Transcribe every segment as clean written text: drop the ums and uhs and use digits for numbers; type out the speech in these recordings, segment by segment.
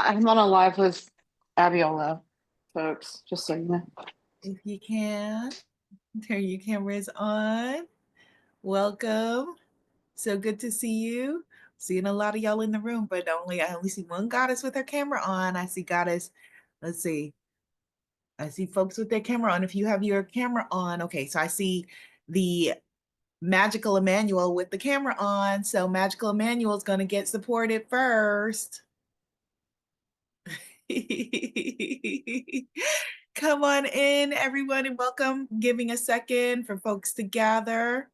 I'm on a live with Abiola, folks, just so you know. If you can, turn your cameras on. Welcome. So good to see you. Seeing a lot of y'all in the room, but I only see one goddess with her camera on. I see goddess, let's see. I see folks with their camera on. If you have your camera on, okay, so I see the magical Emanuelle with the camera on. So magical Emanuelle is going to get supported first. Come on in, everyone, and welcome. Giving a second for folks to gather.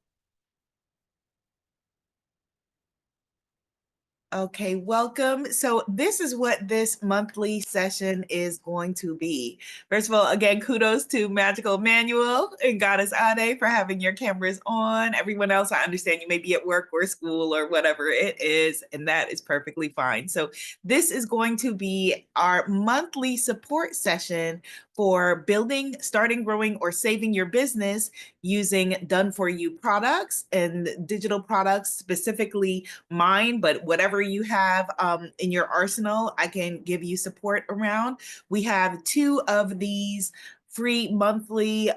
Okay, welcome. So this is what this monthly session is going to be. First of all, again, kudos to Magical Emanuelle and Goddess Aday for having your cameras on. Everyone else, I understand you may be at work or school or whatever it is, and that is perfectly fine. So this is going to be our monthly support session for building, starting, growing, or saving your business using done-for-you products and digital products, specifically mine, but whatever you have in your arsenal, I can give you support around. We have 2 of these free monthly,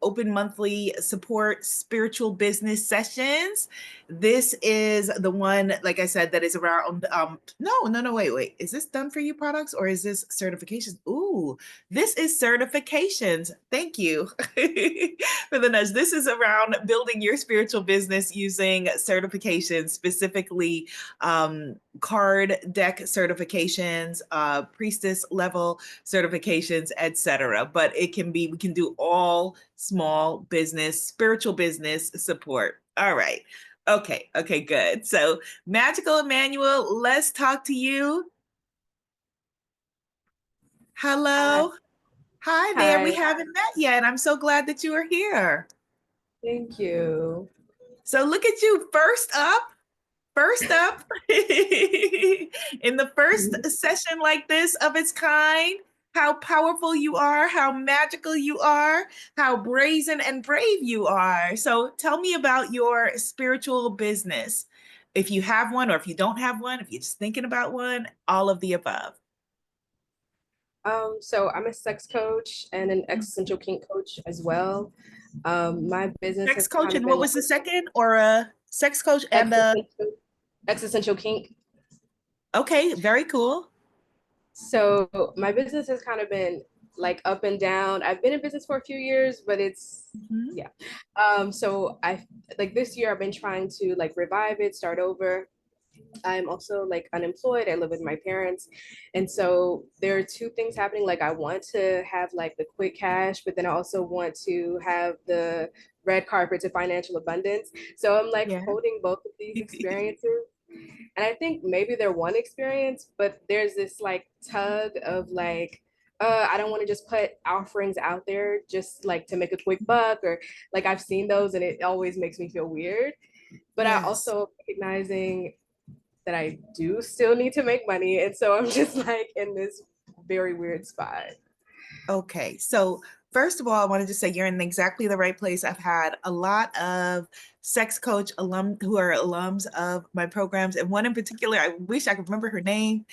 open monthly support spiritual business sessions. This is the one, like I said, that is around, wait. Is this done for you products or is this certifications? Ooh, this is certifications. Thank you for the nudge. This is around building your spiritual business using certifications, specifically card deck certifications, priestess level certifications, etc. But we can do all small business, spiritual business support. All right. Okay, good. So Magical Emanuelle, let's talk to you. Hello. Hi there. Hi. We haven't met yet. I'm so glad that you are here. Thank you. So look at you, first up, in the first session like this of its kind, how powerful you are, how magical you are, how brazen and brave you are. So tell me about your spiritual business. If you have one, or if you don't have one, if you're just thinking about one, all of the above. So I'm a sex coach and an existential kink coach as well. My business Sex has coach, kind of and been what was the second? Or a sex coach and a, existential kink. okay, very cool. So my business has kind of been like up and down. I've been in business for a few years, but yeah. So I like this year I've been trying to like revive it, start over. I'm also like unemployed. I live with my parents. And so there are 2 things happening. Like I want to have like the quick cash, but then I also want to have the red carpet to financial abundance. So I'm like holding both of these experiences. And I think maybe they're one experience, but there's this like tug of like, I don't want to just put offerings out there just like to make a quick buck, or like I've seen those and it always makes me feel weird. But I also recognizing that I do still need to make money. And so I'm just like in this very weird spot. Okay, so first of all, I wanted to say you're in exactly the right place. I've had a lot of sex coach alum who are alums of my programs, and one in particular, I wish I could remember her name.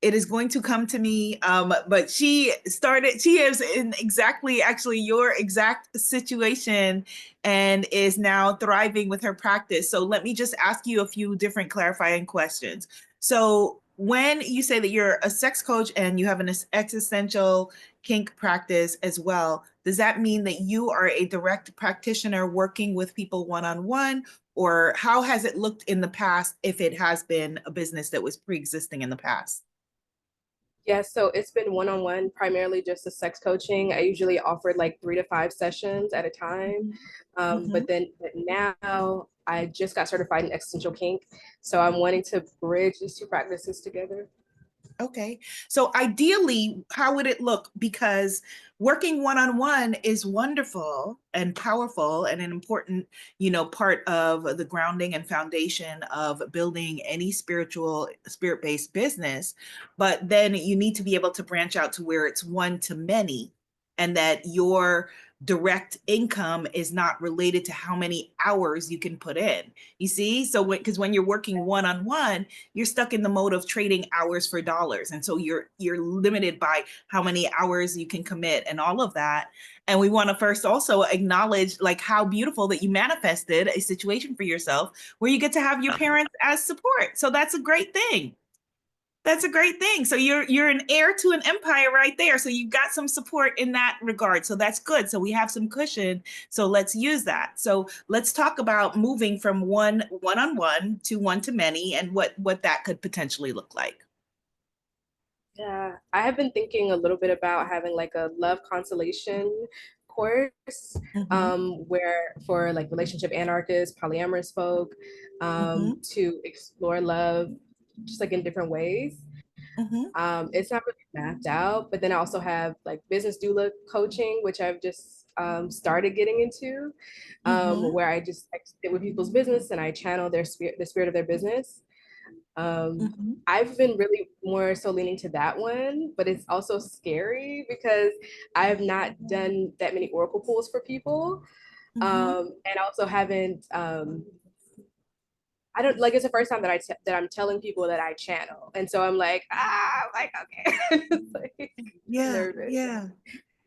It is going to come to me, but she is in exactly actually your exact situation and is now thriving with her practice. So let me just ask you a few different clarifying questions. So when you say that you're a sex coach and you have an existential kink practice as well, does that mean that you are a direct practitioner working with people one-on-one, or how has it looked in the past if it has been a business that was pre-existing in the past? Yeah, so it's been one-on-one, primarily just the sex coaching. I usually offered like 3 to 5 sessions at a time. But now I just got certified in existential kink. So I'm wanting to bridge these 2 practices together. Okay. So ideally, how would it look? Because working one-on-one is wonderful and powerful and an important, part of the grounding and foundation of building any spirit-based business. But then you need to be able to branch out to where it's one to many, and that your direct income is not related to how many hours you can put in. You see? So because when you're working one-on-one, you're stuck in the mode of trading hours for dollars. And so you're limited by how many hours you can commit and all of that. And we want to first also acknowledge like how beautiful that you manifested a situation for yourself where you get to have your parents as support. So that's a great thing. That's a great thing. So you're an heir to an empire right there. So you've got some support in that regard. So that's good. So we have some cushion. So let's use that. So let's talk about moving from one-on-one to one-to-many and what that could potentially look like. Yeah, I have been thinking a little bit about having like a love constellation course, where for like relationship anarchists, polyamorous folk, to explore love just like in different ways. It's not really mapped out, but then I also have like business doula coaching, which I've just started getting into, where I just sit with people's business and I channel the spirit of their business. I've been really more so leaning to that one, but it's also scary because I have not done that many oracle pulls for people, and also haven't. I don't like. It's the first time that I'm telling people that I channel, and so I'm like, okay, like, nervous.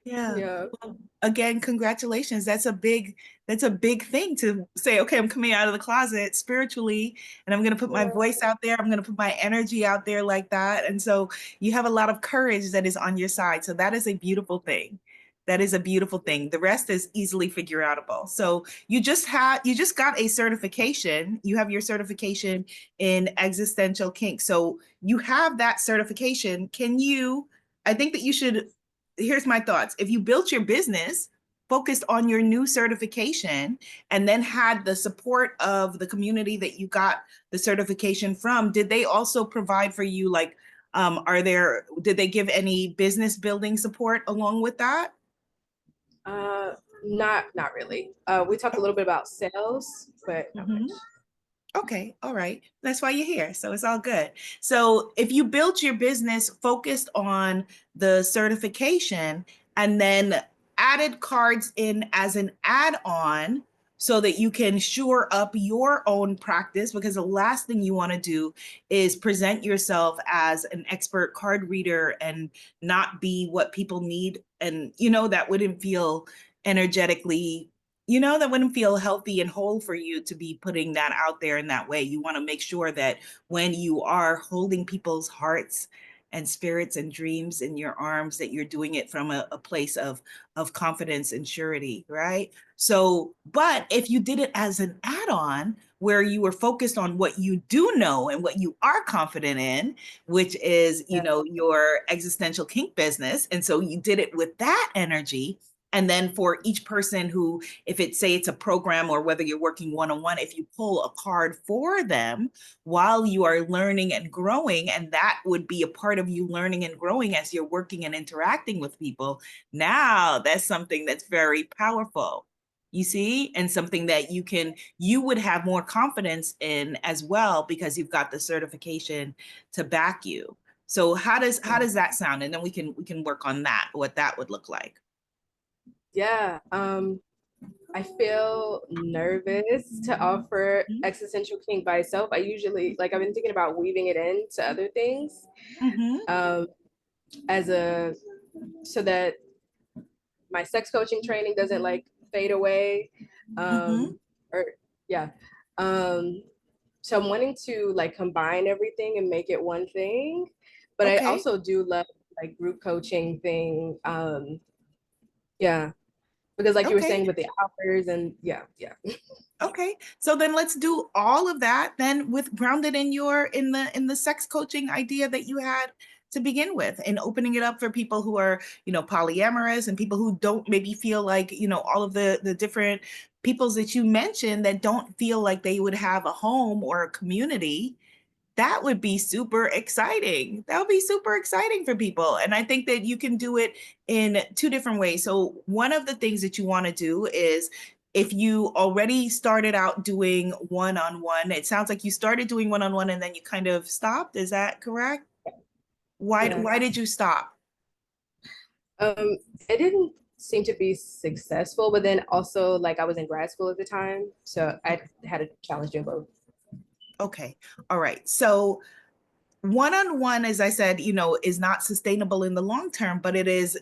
Yeah. Well, again, congratulations. That's a big thing to say, okay, I'm coming out of the closet spiritually and I'm going to put my voice out there. I'm going to put my energy out there like that. And so you have a lot of courage that is on your side. So that is a beautiful thing. That is a beautiful thing. The rest is easily figure outable. So you just got a certification. You have your certification in existential kink. So you have that certification. I think that you should, here's my thoughts. If you built your business focused on your new certification and then had the support of the community that you got the certification from, did they also provide for you like did they give any business building support along with that? Not really. We talked a little bit about sales, but not much. Okay, all right. That's why you're here. So it's all good. So if you built your business focused on the certification and then added cards in as an add-on so that you can shore up your own practice, because the last thing you want to do is present yourself as an expert card reader and not be what people need. And, that wouldn't feel energetically, that wouldn't feel healthy and whole for you to be putting that out there in that way. You want to make sure that when you are holding people's hearts and spirits and dreams in your arms, that you're doing it from a place of confidence and surety, right? So, but if you did it as an add-on where you were focused on what you do know and what you are confident in, which is, your existential kink business. And so you did it with that energy. And then for each person who, if it's a program or whether you're working one-on-one, if you pull a card for them while you are learning and growing, and that would be a part of you learning and growing as you're working and interacting with people, now that's something that's very powerful, you see, and something that you would have more confidence in as well because you've got the certification to back you. So how does that sound? And then we can work on that, what that would look like. Yeah, I feel nervous to offer existential kink by itself. I usually I've been thinking about weaving it into other things, so that my sex coaching training doesn't like fade away, or yeah. So I'm wanting to like combine everything and make it one thing, but I also do love like group coaching thing. Yeah. Because like you were saying with the hours and yeah. Okay. So then let's do all of that then with grounded in the sex coaching idea that you had to begin with, and opening it up for people who are, polyamorous and people who don't maybe feel like, all of the different peoples that you mentioned that don't feel like they would have a home or a community. That would be super exciting. That would be super exciting for people. And I think that you can do it in two different ways. So one of the things that you want to do is, if you already started out doing one-on-one, it sounds like you started doing one-on-one and then you kind of stopped. Is that correct? Why did you stop? I didn't seemed to be successful, but then also like I was in grad school at the time, so I had a challenge doing both. Okay. All right. So one-on-one, as I said, is not sustainable in the long term, but it is,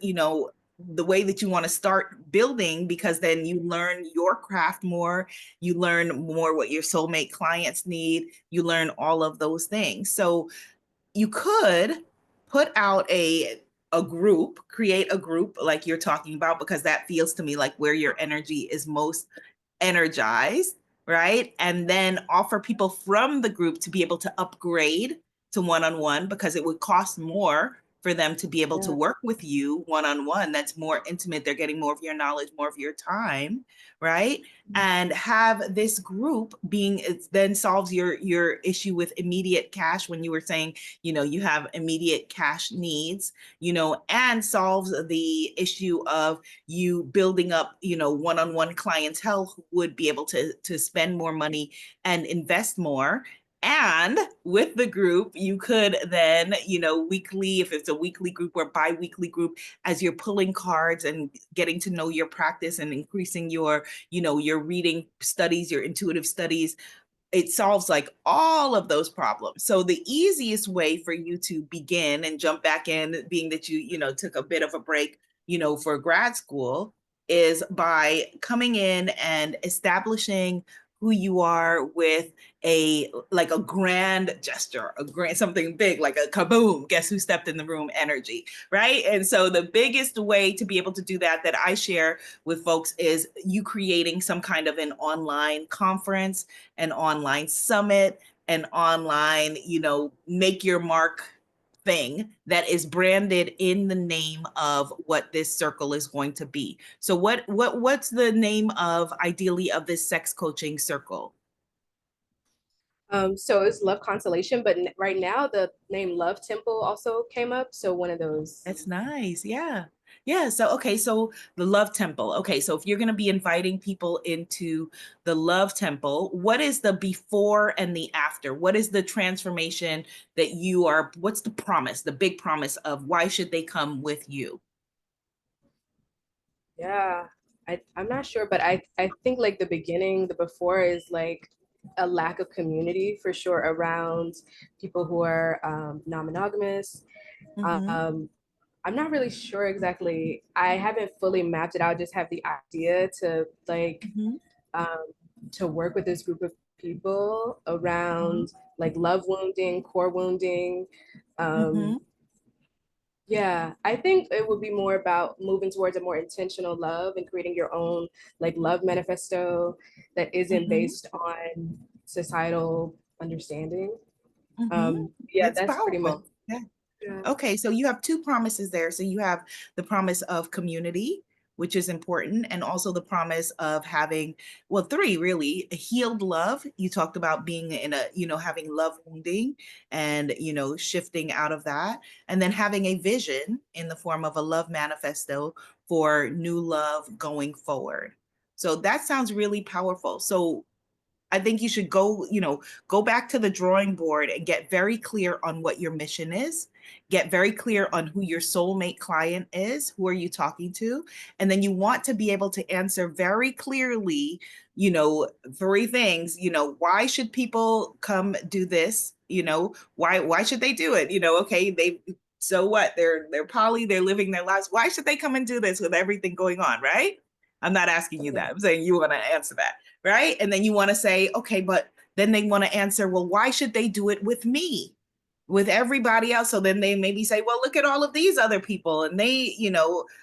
the way that you want to start building, because then you learn your craft more, you learn more what your soulmate clients need, you learn all of those things. So you could put out a group, create a group like you're talking about, because that feels to me like where your energy is most energized, right? And then offer people from the group to be able to upgrade to one-on-one, because it would cost more for them to be able to work with you one-on-one. That's more intimate. They're getting more of your knowledge, more of your time, right? And have this group being, it then solves your issue with immediate cash, when you were saying, you have immediate cash needs, and solves the issue of you building up, one-on-one clientele who would be able to spend more money and invest more. And with the group, you could then, weekly, if it's a weekly group or bi-weekly group, as you're pulling cards and getting to know your practice and increasing your, your reading studies, your intuitive studies, it solves like all of those problems. So the easiest way for you to begin and jump back in, being that you took a bit of a break, for grad school, is by coming in and establishing who you are with a grand gesture, something big, like a kaboom, guess who stepped in the room energy, right? And so the biggest way to be able to do that I share with folks is you creating some kind of an online conference, an online summit, an online, make your mark thing that is branded in the name of what this circle is going to be. So what's the name of, ideally, of this sex coaching circle? So it's Love Constellation, but right now the name Love Temple also came up. So one of those. That's nice. Yeah. Yeah. So, okay. So the Love Temple. Okay. So if you're going to be inviting people into the Love Temple, what is the before and the after? What is the transformation that what's the promise, the big promise of why should they come with you? Yeah, I'm not sure, but I think like the beginning, the before is like a lack of community for sure around people who are non-monogamous. Mm-hmm. I'm not really sure exactly. I haven't fully mapped it out, just have the idea to like Mm-hmm. um, to work with this group of people Mm-hmm. around like love wounding, core wounding. Mm-hmm. Um, Yeah, I think it would be more about moving towards a more intentional love and creating your own like love manifesto that isn't Mm-hmm. based on societal understanding. Mm-hmm. Yeah, That's that's pretty much. powerful. Yeah. Yeah. Okay, so you have two promises there. So you have the promise of community, which is important, and also the promise of having, well, three really, a healed love. You talked about being in a, having love wounding and, shifting out of that, and then having a vision in the form of a love manifesto for new love going forward. So that sounds really powerful. So I think you should go back to the drawing board and get very clear on what your mission is. Get very clear on who your soulmate client is. Who are you talking to? And then you want to be able to answer very clearly, three things, why should people come do this? Why should they do it? Okay, so what? They're poly, they're living their lives. Why should they come and do this with everything going on, right? I'm not asking you that. I'm saying you want to answer that, right? And then you want to say, okay, but then they want to answer, well, why should they do it with me? With everybody else? So then they maybe say, well, look at all of these other people and they,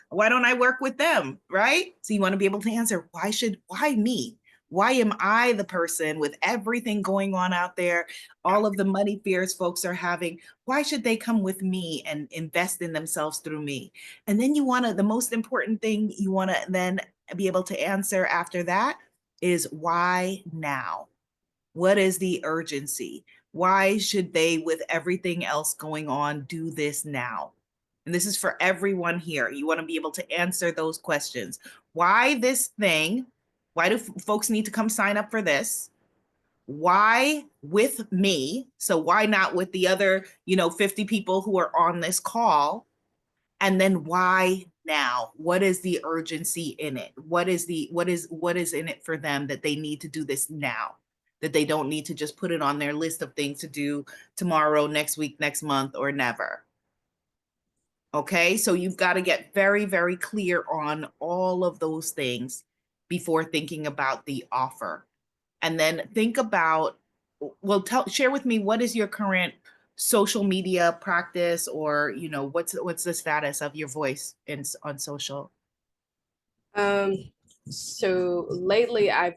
why don't I work with them? Right? So you want to be able to answer, why me? Why am I the person with everything going on out there? All of the money fears folks are having. Why should they come with me and invest in themselves through me? And then the most important thing you want to then be able to answer after that is why now? What is the urgency? Why should they, with everything else going on, do this now? And this is for everyone here. You want to be able to answer those questions. Why this thing? Why do folks need to come sign up for this? Why with me? So why not with the other, 50 people who are on this call? And then why now? What is the urgency in it? What is in it for them that they need to do this now? That they don't need to just put it on their list of things to do tomorrow, next week, next month, or never. Okay, so you've got to get very, very clear on all of those things before thinking about the offer. And then think about, well, share with me, what is your current social media practice, or, you know, what's the status of your voice on social? So lately I'm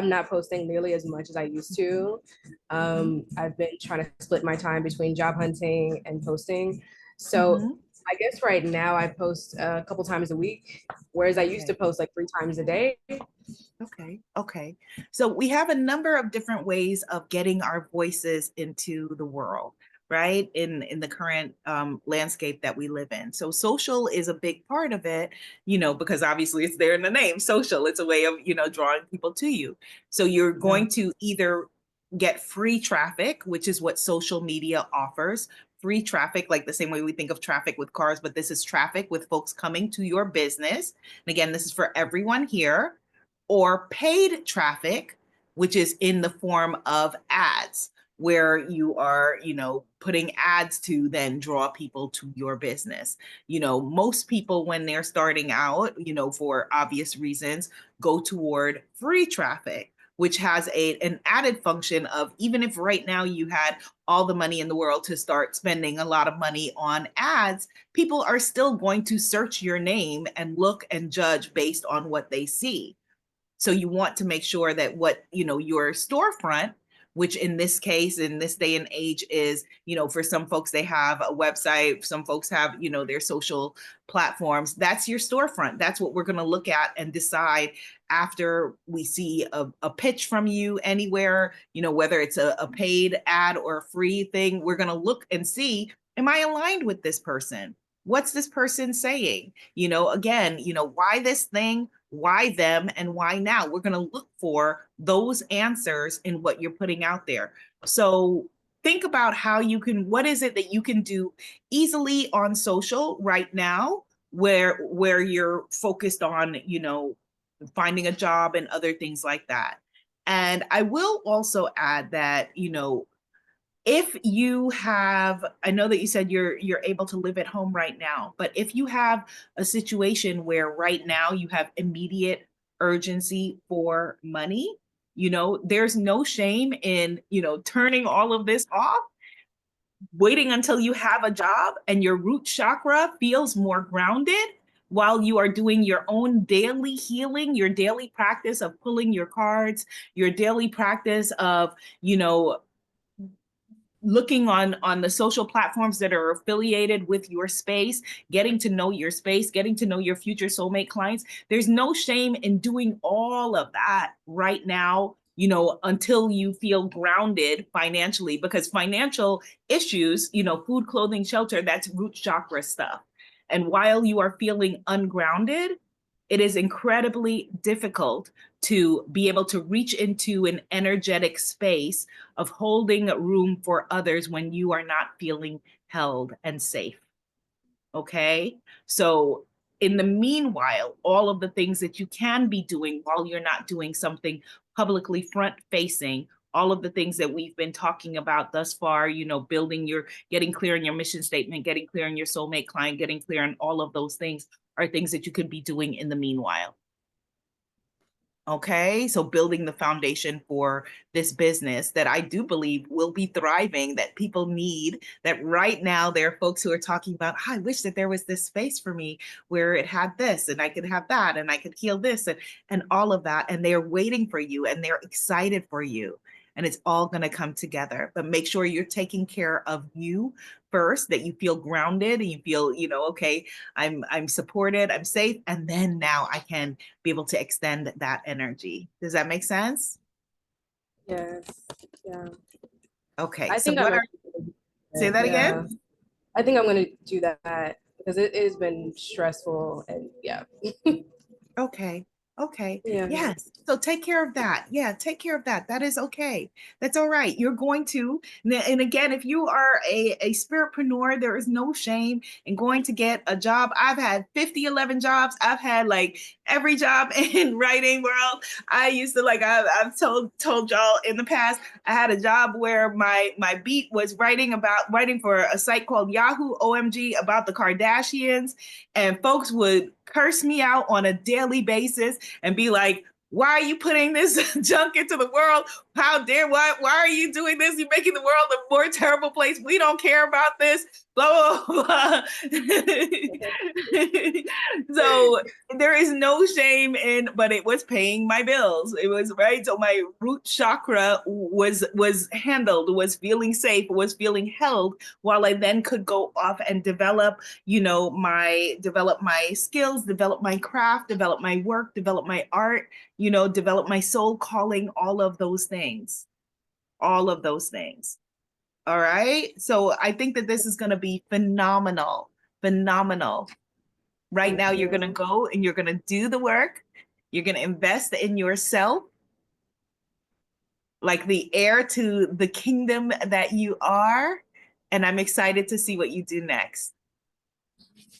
not posting nearly as much as I used to. I've been trying to split my time between job hunting and posting. So I guess right now I post a couple times a week, whereas I used to post like 3 times a day. Okay. So we have a number of different ways of getting our voices into the world, right? In the current landscape that we live in. So social is a big part of it, you know, because obviously it's there in the name, social. It's a way of, you know, drawing people to you. So you're going to either get free traffic, which is what social media offers. Free traffic, like the same way we think of traffic with cars, but this is traffic with folks coming to your business. And again, this is for everyone here. Or paid traffic, which is in the form of ads, where you are, you know, putting ads to then draw people to your business. You know, most people when they're starting out, you know, for obvious reasons, go toward free traffic, which has an added function of, even if right now you had all the money in the world to start spending a lot of money on ads, people are still going to search your name and look and judge based on what they see. So you want to make sure that what, you know, your storefront, which in this case, in this day and age is, you know, for some folks, they have a website, some folks have, you know, their social platforms. That's your storefront. That's what we're going to look at and decide after we see a pitch from you anywhere, you know, whether it's a paid ad or a free thing, we're going to look and see, am I aligned with this person? What's this person saying? You know, again, you know, why this thing? Why them, and why now? We're going to look for those answers in what you're putting out there. So think about what is it that you can do easily on social right now, where you're focused on, you know, finding a job and other things like that. And I will also add that, you know, if you have, I know that you said you're able to live at home right now, but if you have a situation where right now you have immediate urgency for money, you know, there's no shame in, you know, turning all of this off, waiting until you have a job and your root chakra feels more grounded while you are doing your own daily healing, your daily practice of pulling your cards, your daily practice of, you know, looking on the social platforms that are affiliated with your space, getting to know your space, getting to know your future soulmate clients. There's no shame in doing all of that right now, you know, until you feel grounded financially, because financial issues, you know, food, clothing, shelter, that's root chakra stuff. And while you are feeling ungrounded, it is incredibly difficult to be able to reach into an energetic space of holding room for others when you are not feeling held and safe. Okay. So in the meanwhile, all of the things that you can be doing while you're not doing something publicly front facing, all of the things that we've been talking about thus far, you know, getting clear on your mission statement, getting clear on your soulmate client, getting clear on all of those things are things that you could be doing in the meanwhile. Okay, so building the foundation for this business that I do believe will be thriving, that people need, that right now there are folks who are talking about, I wish that there was this space for me where it had this and I could have that and I could heal this and all of that. And they're waiting for you and they're excited for you. And it's all going to come together. But make sure you're taking care of you first, that you feel grounded and you feel, you know, okay, I'm supported, I'm safe, and then now I can be able to extend that energy. Does that make sense? Yes. Yeah. Okay. I So think I'm say that again? I think I'm gonna do that because it has been stressful and yeah. Okay. Okay. Yeah. Yes. So take care of that. Yeah, take care of that. That is okay. That's all right. You're going to, and again, if you are a spiritpreneur, there is no shame in going to get a job. I've had 11 jobs. I've had like every job in writing world. I used to I've told y'all in the past, I had a job where my beat was writing for a site called Yahoo OMG about the Kardashians, and folks would curse me out on a daily basis and be like, why are you putting this junk into the world? How dare why are you doing this? You're making the world a more terrible place. We don't care about this. Blah blah blah. So there is no shame in, but it was paying my bills. It was right. So my root chakra was handled, was feeling safe, was feeling held, while I then could go off and develop my skills, develop my craft, develop my work, develop my art, develop my soul calling, all of those things. All of those things. All right. So I think that this is going to be phenomenal. Phenomenal. Right now, you're going to go and you're going to do the work. You're going to invest in yourself, like the heir to the kingdom that you are. And I'm excited to see what you do next.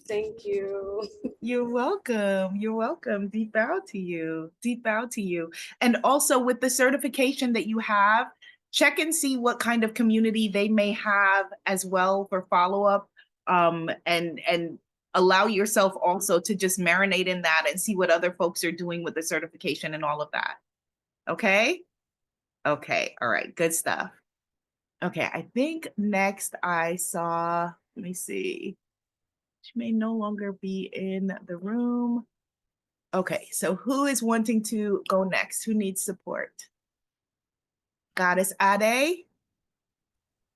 Thank you. You're welcome. You're welcome. Deep bow to you. Deep bow to you. And also with the certification that you have, check and see what kind of community they may have as well for follow-up. And allow yourself also to just marinate in that and see what other folks are doing with the certification and all of that. Okay? Okay. All right. Good stuff. Okay. I think next I saw, let me see. She may no longer be in the room. Okay, so who is wanting to go next? Who needs support? Goddess Aday?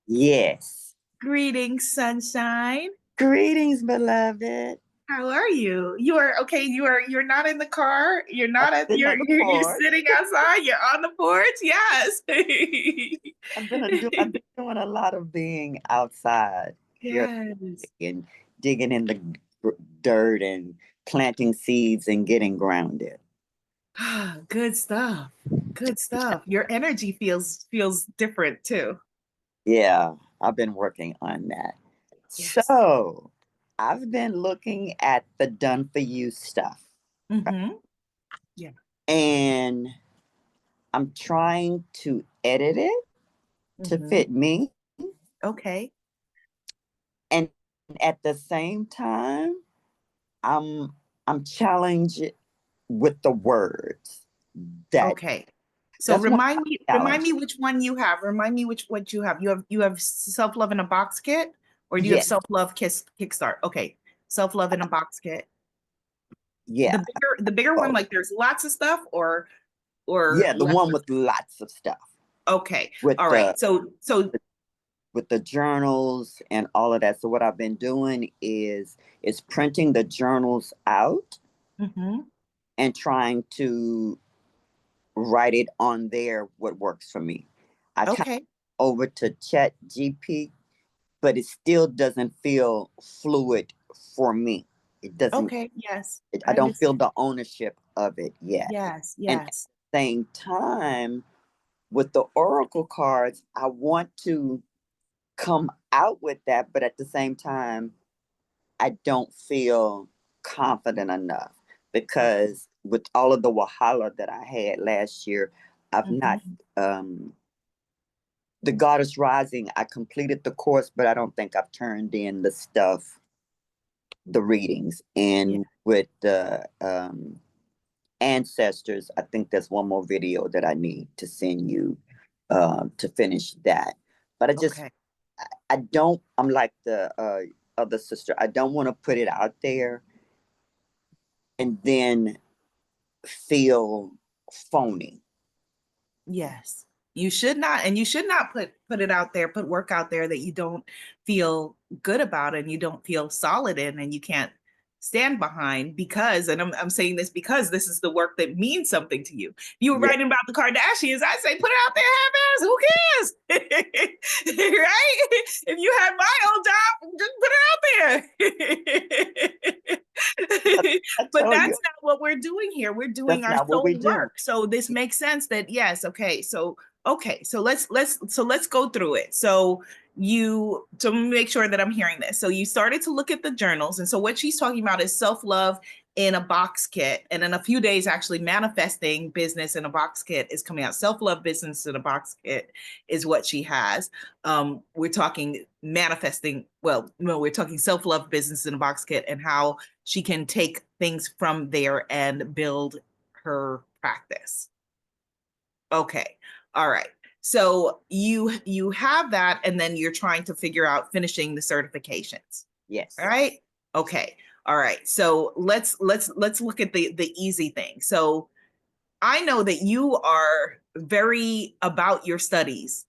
Yes. Greetings, sunshine. Greetings, beloved. How are you? You are okay. You're not in the car. You're not at Sitting on the you're porch. sitting outside. You're on the porch. Yes. I've been doing a lot of being outside here Yes. and digging in the dirt and planting seeds and getting grounded. Good stuff. Good stuff. Your energy feels different too. Yeah, I've been working on that. Yes. So I've been looking at the done for you stuff. Mm-hmm. Yeah. And I'm trying to edit it to fit me. Okay. And at the same time, I'm challenged with the words that Okay. So that's one remind me challenge. which one you have. Remind me what you have. You have self-love in a box kit, or do you have Yes. self-love kickstart? Okay. Self-love in a box kit. Yeah. The bigger one, like there's lots of stuff, or Yeah, the less one of- with lots of stuff. okay. With All right. So with the journals and all of that. So what I've been doing is printing the journals out and trying to write it on there what works for me. I kind okay. of over to Chat GP, but it still doesn't feel fluid for me. It doesn't. Okay. Yes. I don't feel the ownership of it yet. Yes. And at Yes. the same time, with the oracle cards, I want to come out with that, but at the same time, I don't feel confident enough because with all of the wahala that I had last year, I've not the Goddess Rising, I completed the course, but I don't think I've turned in the stuff, the readings. And with the ancestors, I think there's one more video that I need to send you to finish that. But I don't, I'm like the other sister, I don't want to put it out there and then feel phony. Yes. You should not, and you should not put it out there, put work out there that you don't feel good about and you don't feel solid in and you can't stand behind, because, and I'm saying this because this is the work that means something to you. If you were writing about the Kardashians, I say put it out there, have who cares? Right? If you had my old job, just put it out there. But that's not what we're we're doing here. We're doing That's our not what soul we do. work. So this makes sense that yes, okay. So let's go through it. So let me make sure that I'm hearing this. So you started to look at the journals. And so what she's talking about is self-love in a box kit. And in a few days, actually, manifesting business in a box kit is coming out. Self-love business in a box kit is what she has. We're talking manifesting. Well, no, we're talking self-love business in a box kit and how she can take things from there and build her practice. Okay. All right. So you have that, and then you're trying to figure out finishing the certifications. Yes. All right. Okay. All right. So let's look at the easy thing. So I know that you are very about your studies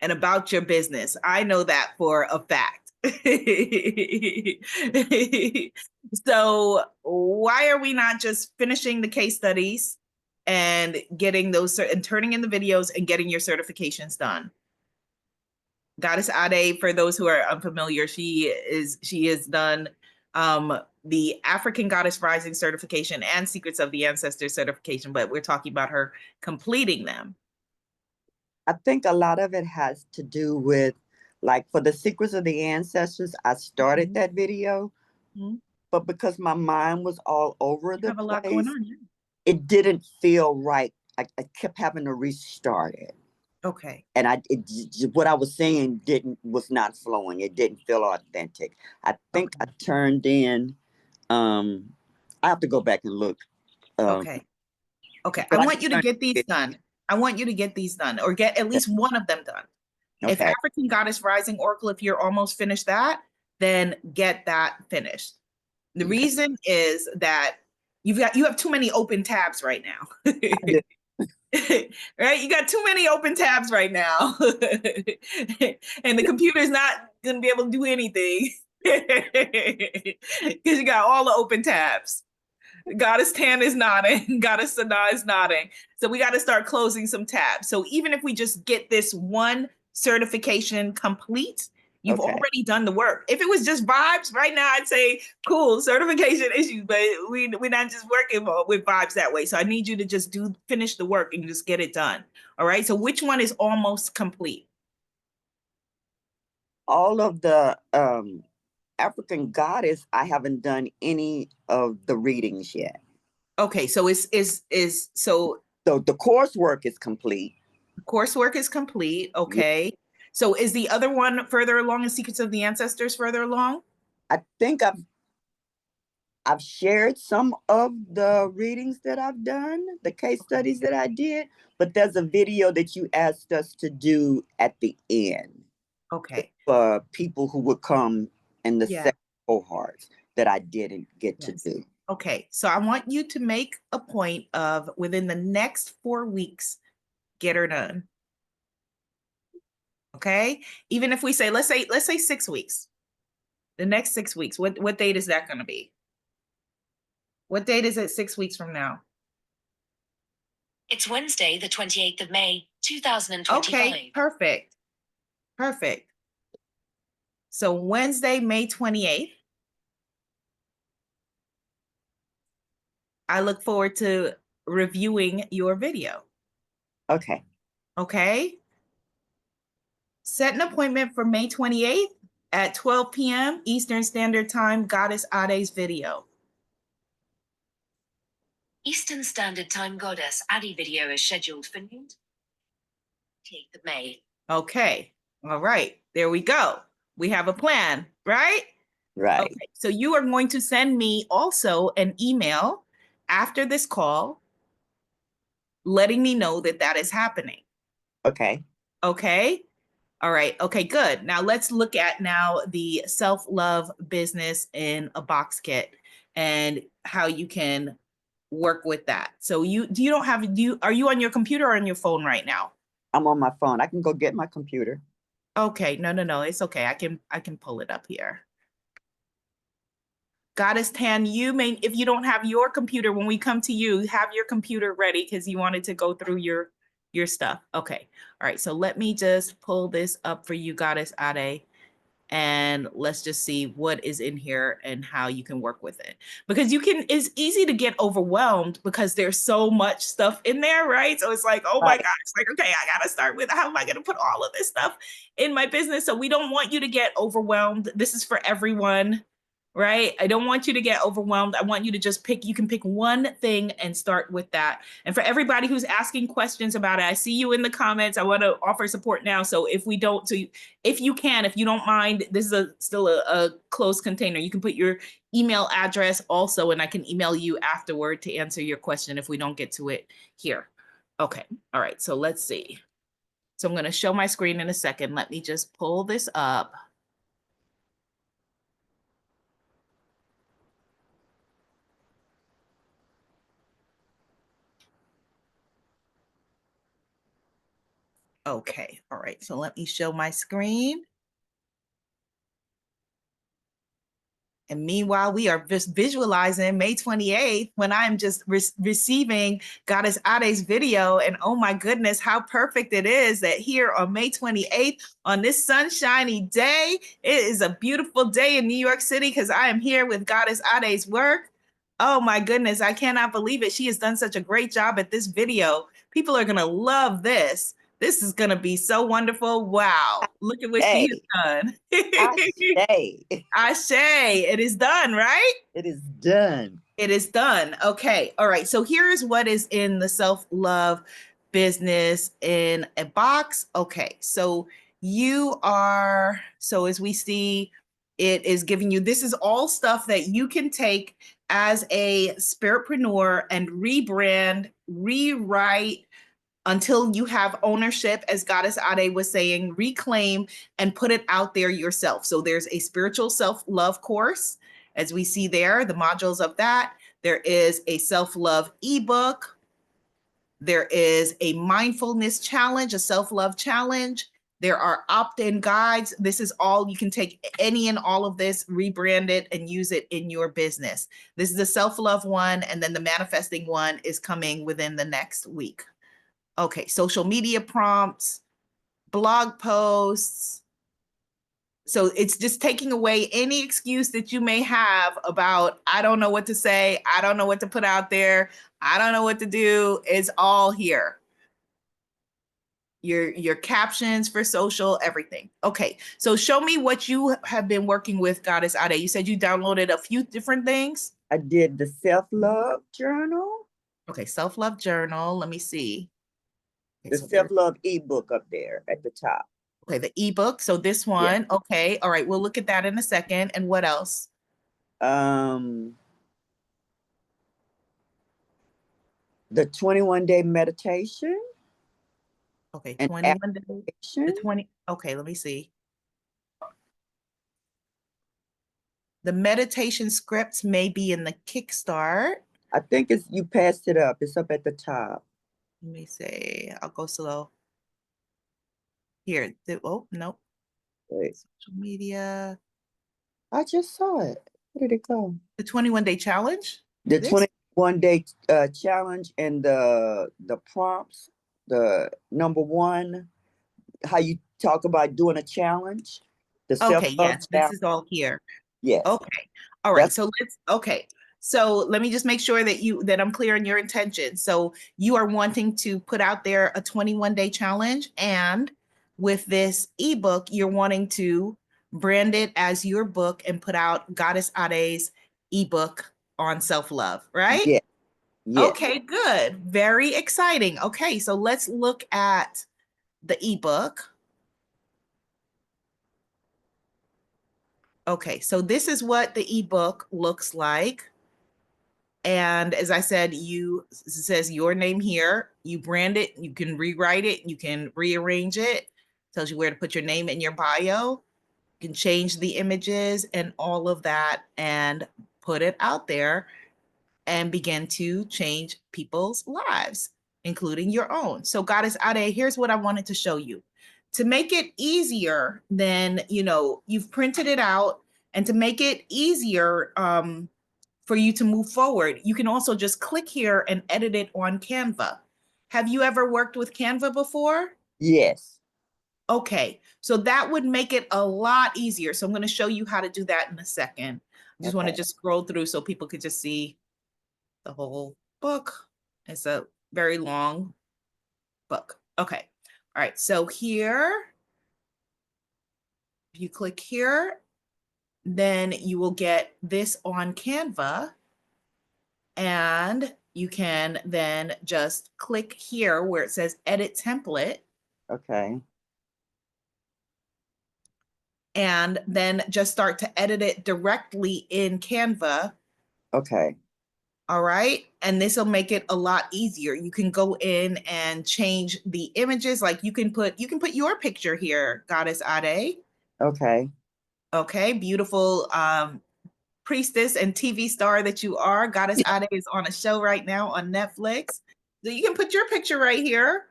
and about your business. I know that for a fact. So why are we not just finishing the case studies and getting those and turning in the videos and getting your certifications done? Goddess Aday, for those who are unfamiliar, she has done the African Goddess Rising certification and Secrets of the Ancestors certification, but we're talking about her completing them. I think a lot of it has to do with, like, for the Secrets of the Ancestors, I started that video, but because my mind was all over the have a lot going place, on. Yeah. it didn't feel right. I kept having to restart it. Okay. And what I was saying was not flowing. It didn't feel authentic. I think I turned in, I have to go back and look. Okay. I but want you to get these done. I want you to get these done, or get at least one of them done. If Okay. African Goddess Rising Oracle, if you're almost finished that, then get that finished. The reason is that you have too many open tabs right now. Right? You got too many open tabs right now. And the computer's not going to be able to do anything because you got all the open tabs. Goddess Tan is nodding. Goddess Sana is nodding. So we got to start closing some tabs. So even if we just get this one certification complete, you've already done the work. If it was just vibes right now, I'd say, cool, certification issues, but we're not just working with vibes that way. So I need you to just finish the work and just get it done. All right. So which one is almost complete? All of the African Goddess, I haven't done any of the readings yet. Okay. So so the coursework is complete. Coursework is complete. Okay. Yeah. So is the other one further along in Secrets of the Ancestors further along? I think I've shared some of the readings that I've done, the case studies that I did, but there's a video that you asked us to do at the end. Okay. For people who would come in the second cohorts that I didn't get to do. Okay. So I want you to make a point of within the next 4 weeks, get her done. Okay. Even if we say, let's say 6 weeks, the next 6 weeks, what date is that going to be? What date is it 6 weeks from now? It's Wednesday, the 28th of May, 2025. Okay, perfect. Perfect. So Wednesday, May 28th. I look forward to reviewing your video. Okay. Okay. Set an appointment for May 28th at 12 p.m. Eastern Standard Time, Goddess Aday's video. Eastern Standard Time Goddess Aday video is scheduled for noon, 28th of May. Okay. All right. There we go. We have a plan, right? Right. Okay. So you are going to send me also an email after this call letting me know that that is happening. Okay. Okay. All right. Okay, good. Now let's look at the self-love business in a box kit and how you can work with that. So are you on your computer or on your phone right now? I'm on my phone. I can go get my computer. Okay. No. It's okay. I can pull it up here. Goddess Tan, if you don't have your computer, when we come to you, have your computer ready because you wanted to go through your stuff. Okay. All right. So let me just pull this up for you, Goddess Aday. and let's just see what is in here and how you can work with it. Because it's easy to get overwhelmed because there's so much stuff in there, right? So it's like, oh my Right. gosh, like, okay, I gotta start with how am I gonna put all of this stuff in my business? So we don't want you to get overwhelmed. This is for everyone, right? I don't want you to get overwhelmed. I want you to just you can pick one thing and start with that. And for everybody who's asking questions about it, I see you in the comments. I want to offer support now. So if you don't mind, this is still a closed container. You can put your email address also, and I can email you afterward to answer your question if we don't get to it here. Okay, all right, so let's see. So I'm gonna show my screen in a second. Let me just pull this up. Okay, all right, so let me show my screen. And meanwhile, we are just visualizing May 28th when I'm just receiving Goddess Aday's video. And oh my goodness, how perfect it is that here on May 28th, on this sunshiny day, it is a beautiful day in New York City because I am here with Goddess Aday's work. Oh my goodness, I cannot believe it. She has done such a great job at this video. People are going to love this. This is going to be so wonderful. Wow. Look at what she has done. Aday. Ashe, it is done, right? It is done. It is done. Okay. All right. So here is what is in the self-love business in a box. Okay. So as we see, it is giving you, this is all stuff that you can take as a spiritpreneur and rebrand, rewrite, until you have ownership, as Goddess Aday was saying, reclaim and put it out there yourself. So there's a spiritual self-love course, as we see there, the modules of that. There is a self-love ebook. There is a mindfulness challenge, a self-love challenge. There are opt-in guides. This is all, you can take any and all of this, rebrand it, and use it in your business. This is the self-love one, and then the manifesting one is coming within the next week. Okay, social media prompts, blog posts. So it's just taking away any excuse that you may have about, I don't know what to say, I don't know what to put out there, I don't know what to do. It's all here. Your captions for social, everything. Okay, so show me what you have been working with, Goddess Aday. You said you downloaded a few different things. I did the self-love journal. Okay, self-love journal. Let me see. Okay, The so there's self-love ebook up there at the top. okay, the ebook. So this one, okay. All right, we'll look at that in a second. And what else? The 21-day meditation. Okay, and 21 days. The affirmation. 20. Okay, let me see. The meditation scripts may be in the Kickstart. I think you passed it up. It's up at the top. Let me see. I'll go slow. Here. Oh, nope. Wait, Social media. I just saw it. Where did it go? The 21-day challenge. The This? 21-day challenge and the prompts. The number one, how you talk about doing a challenge. The Okay, self-love yes, this is all here. Yes. Okay. All right. So let me just make sure that I'm clear on your intention. So you are wanting to put out there a 21-day challenge, and with this ebook, you're wanting to brand it as your book and put out Goddess Aday's ebook on self-love, right? Yeah. Yes. Okay, good. Very exciting. Okay, so let's look at the ebook. Okay, so this is what the ebook looks like. And as I said, it says your name here. You brand it, you can rewrite it, you can rearrange it. Tells you where to put your name in your bio. You can change the images and all of that and put it out there and begin to change people's lives, including your own. So Goddess Aday, here's what I wanted to show you. To make it easier than, you've printed it out, and to make it easier for you to move forward, you can also just click here and edit it on Canva. Have you ever worked with Canva before? Yes. Okay, so that would make it a lot easier. So I'm going to show you how to do that in a second. I just want to Okay. just scroll through so people could just see the whole book. It's a very long book. Okay. All right. So here, if you click here, then you will get this on Canva. And you can then just click here where it says edit template. Okay. And then just start to edit it directly in Canva. Okay. All right. And this will make it a lot easier. You can go in and change the images. Like you can put your picture here, Goddess Aday. Okay. Okay, beautiful priestess and TV star that you are. Goddess Aday is on a show right now on Netflix. So you can put your picture right here.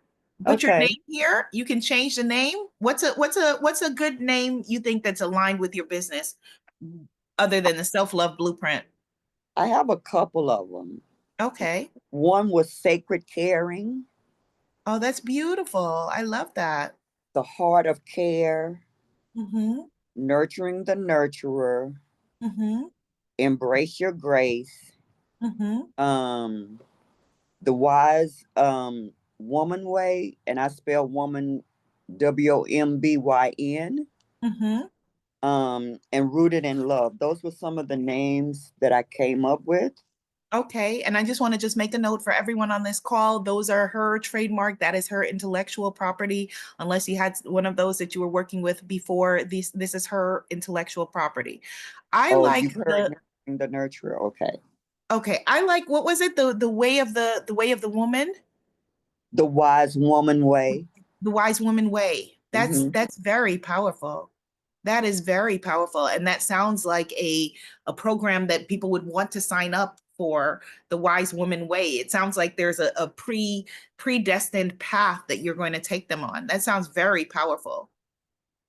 Put your name Okay. here. You can change the name. What's a good name you think that's aligned with your business other than the self-love blueprint? I have a couple of them. Okay. One was Sacred Caring, Oh, that's beautiful. I love that. The Heart of Care, Mm-hmm. Nurturing the Nurturer, Mm-hmm. Embrace Your Grace, Mm-hmm. um, The Wise Woman Way, and I spell woman WOMBYN, Mm-hmm. and Rooted in Love. Those were some of the names that I came up with. Okay, and I just want to just make a note for everyone on this call. Those are her trademark. That is her intellectual property. Unless you had one of those that you were working with before, this is her intellectual property. I Oh, like you've heard the Nurturing the Nurturer. Okay. okay. I like what was it? The way of the way of the woman, The Wise Woman Way. the wise woman way. Hmm. That's very powerful. That is very powerful. And that sounds like a program that people would want to sign up for, the Wise Woman Way. It sounds like there's a predestined path that you're going to take them on. That sounds very powerful.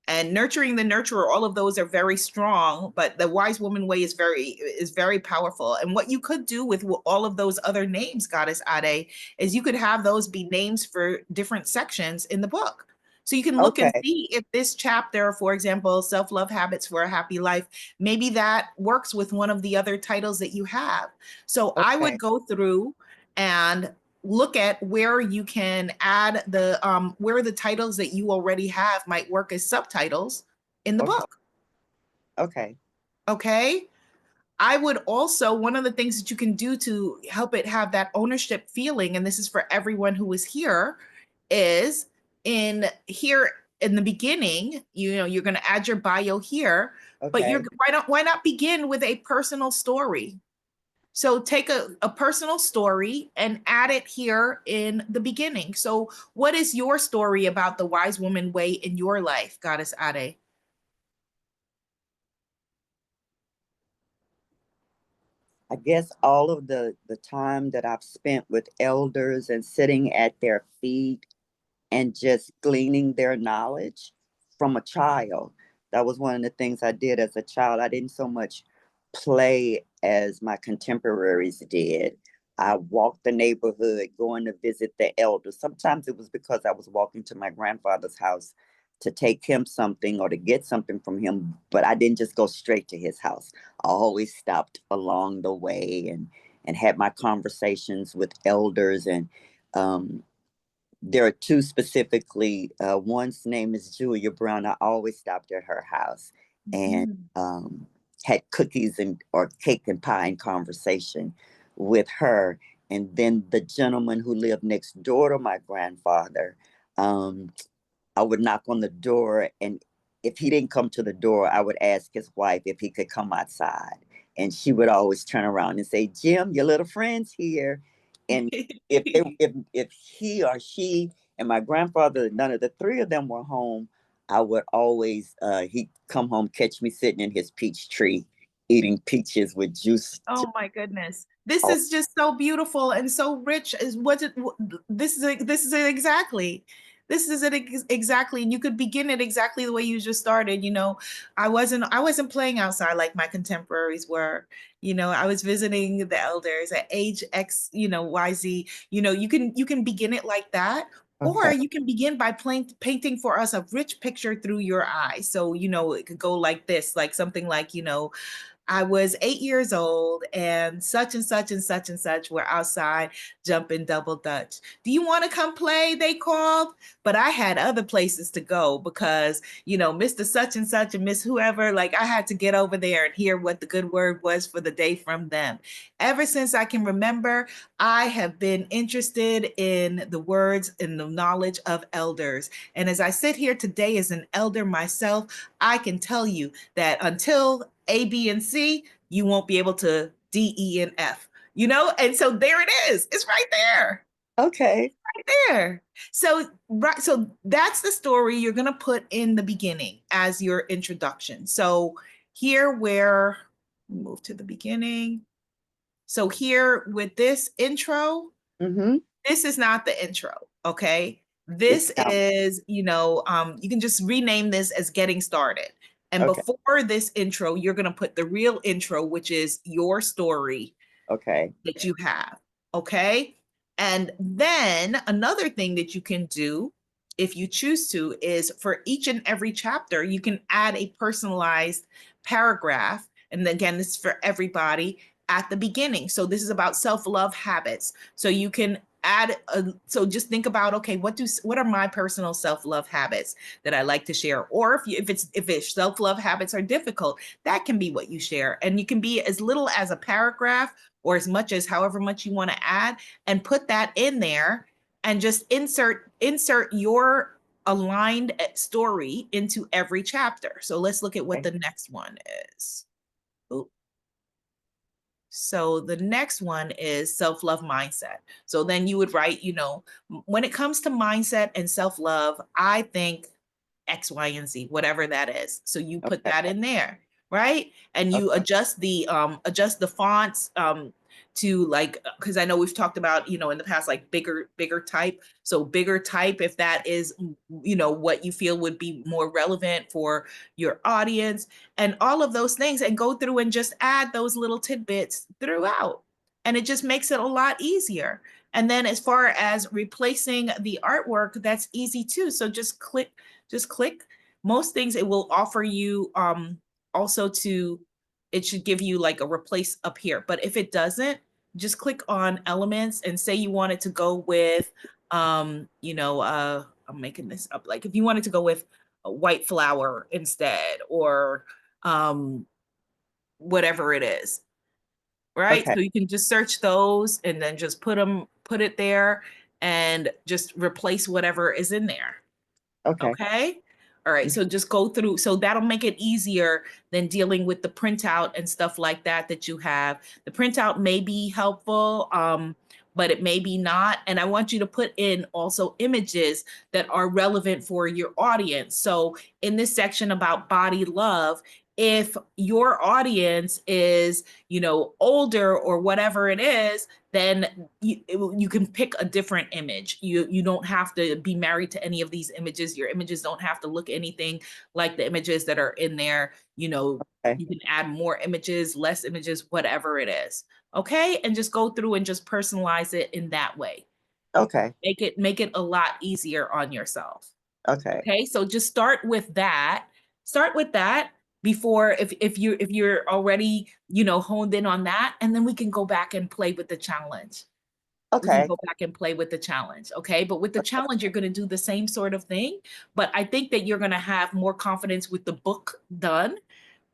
And Nurturing the Nurturer, all of those are very strong, but the Wise Woman Way is very powerful. And what you could do with all of those other names, Goddess Ade, is you could have those be names for different sections in the book. So you can look and Okay. see if this chapter, for example, Self-Love Habits for a Happy Life, maybe that works with one of the other titles that you have. So I Okay. would go through and look at where you can add the where the titles that you already have might work as subtitles in the Okay. book. Okay. Okay. I would also, one of the things that you can do to help it have that ownership feeling, and this is for everyone who is here, is in here in the beginning, you know, you're going to add your bio here, but Okay. why not begin with a personal story? So take a personal story and add it here in the beginning. So what is your story about the Wise Woman Way in your life, Goddess Ade? I guess all of the time that I've spent with elders and sitting at their feet and just gleaning their knowledge from a child. That was one of the things I did as a child. I didn't so much play as my contemporaries did. I walked the neighborhood going to visit the elders. Sometimes it was because I was walking to my grandfather's house to take him something or to get something from him, but I didn't just go straight to his house. I always stopped along the way and had my conversations with elders. And there are two specifically. One's name is Julia Brown. I always stopped at her house and Mhm. had cookies and or cake and pie and conversation with her. And then the gentleman who lived next door to my grandfather, um, I would knock on the door, and if he didn't come to the door, I would ask his wife if he could come outside. And she would always turn around and say, Jim, your little friend's here. And if he or she and my grandfather, none of the three of them were home, I would always he'd come home, catch me sitting in his peach tree, eating peaches with juice. Oh my goodness. This is just so beautiful and so rich. Is what it this is it exactly. This is it exactly. And you could begin it exactly the way you just started. You know, I wasn't playing outside like my contemporaries were. You know, I was visiting the elders at age X, you know, YZ. You know, you can begin it like that, Or Okay. you can begin by painting for us a rich picture through your eyes. So, it could go like this, like something like, I was 8 years old and such and such and such and such were outside jumping double dutch. Do you want to come play? They called, but I had other places to go because, Mr. Such and such and Miss whoever, like I had to get over there and hear what the good word was for the day from them. Ever since I can remember, I have been interested in the words and the knowledge of elders. And as I sit here today as an elder myself, I can tell you that until A, B, and C, you won't be able to D, E, and F, And so there it is. It's right there. Okay. Right there. So, right. So that's the story you're going to put in the beginning as your introduction. So here where, move to the beginning. So here with this intro, Mm-hmm. this is not the intro, okay? It's This not. is, you can just rename this as getting started. And Okay. before this intro, you're going to put the real intro, which is your story Okay. that you have, okay? And then another thing that you can do, if you choose to, is for each and every chapter, you can add a personalized paragraph. And again, this is for everybody at the beginning. So this is about self-love habits. So you can add so just think about, okay, what are my personal self-love habits that I like to share? Or if self-love habits are difficult, that can be what you share. And you can be as little as a paragraph or as much as however much you want to add, and put that in there and just insert your aligned story into every chapter. So let's look at what the next one is. Ooh. So the next one is self-love mindset. So then you would write, when it comes to mindset and self-love, I think X, Y, and Z, whatever that is. So you put Okay. that in there, right? And you Okay. adjust the fonts to like, because I know we've talked about, in the past, like bigger type. So bigger type, if that is, what you feel would be more relevant for your audience and all of those things, and go through and just add those little tidbits throughout. And it just makes it a lot easier. And then as far as replacing the artwork, that's easy too. So just click. Most things it will offer you also it should give you like a replace up here. But if it doesn't, just click on elements and say you want it to go with I'm making this up. Like if you wanted to go with a white flower instead, or whatever it is. Right. Okay. So you can just search those and then just put it there and just replace whatever is in there. Okay. Okay. All right. So just go through. So that'll make it easier than dealing with the printout and stuff like that you have. The printout may be helpful, but it may be not. And I want you to put in also images that are relevant for your audience. So in this section about body love, if your audience is, older or whatever it is, then you can pick a different image. You don't have to be married to any of these images. Your images don't have to look anything like the images that are in there. Okay. You can add more images, less images, whatever it is. Okay. And just go through and just personalize it in that way. Okay. Make it a lot easier on yourself. Okay. Okay. So just start with that. Before, if you're already, honed in on that, and then we can go back and play with the challenge. We can Okay. go back and play with the challenge. Okay. But with the challenge, you're going to do the same sort of thing. But I think that you're going to have more confidence with the book done,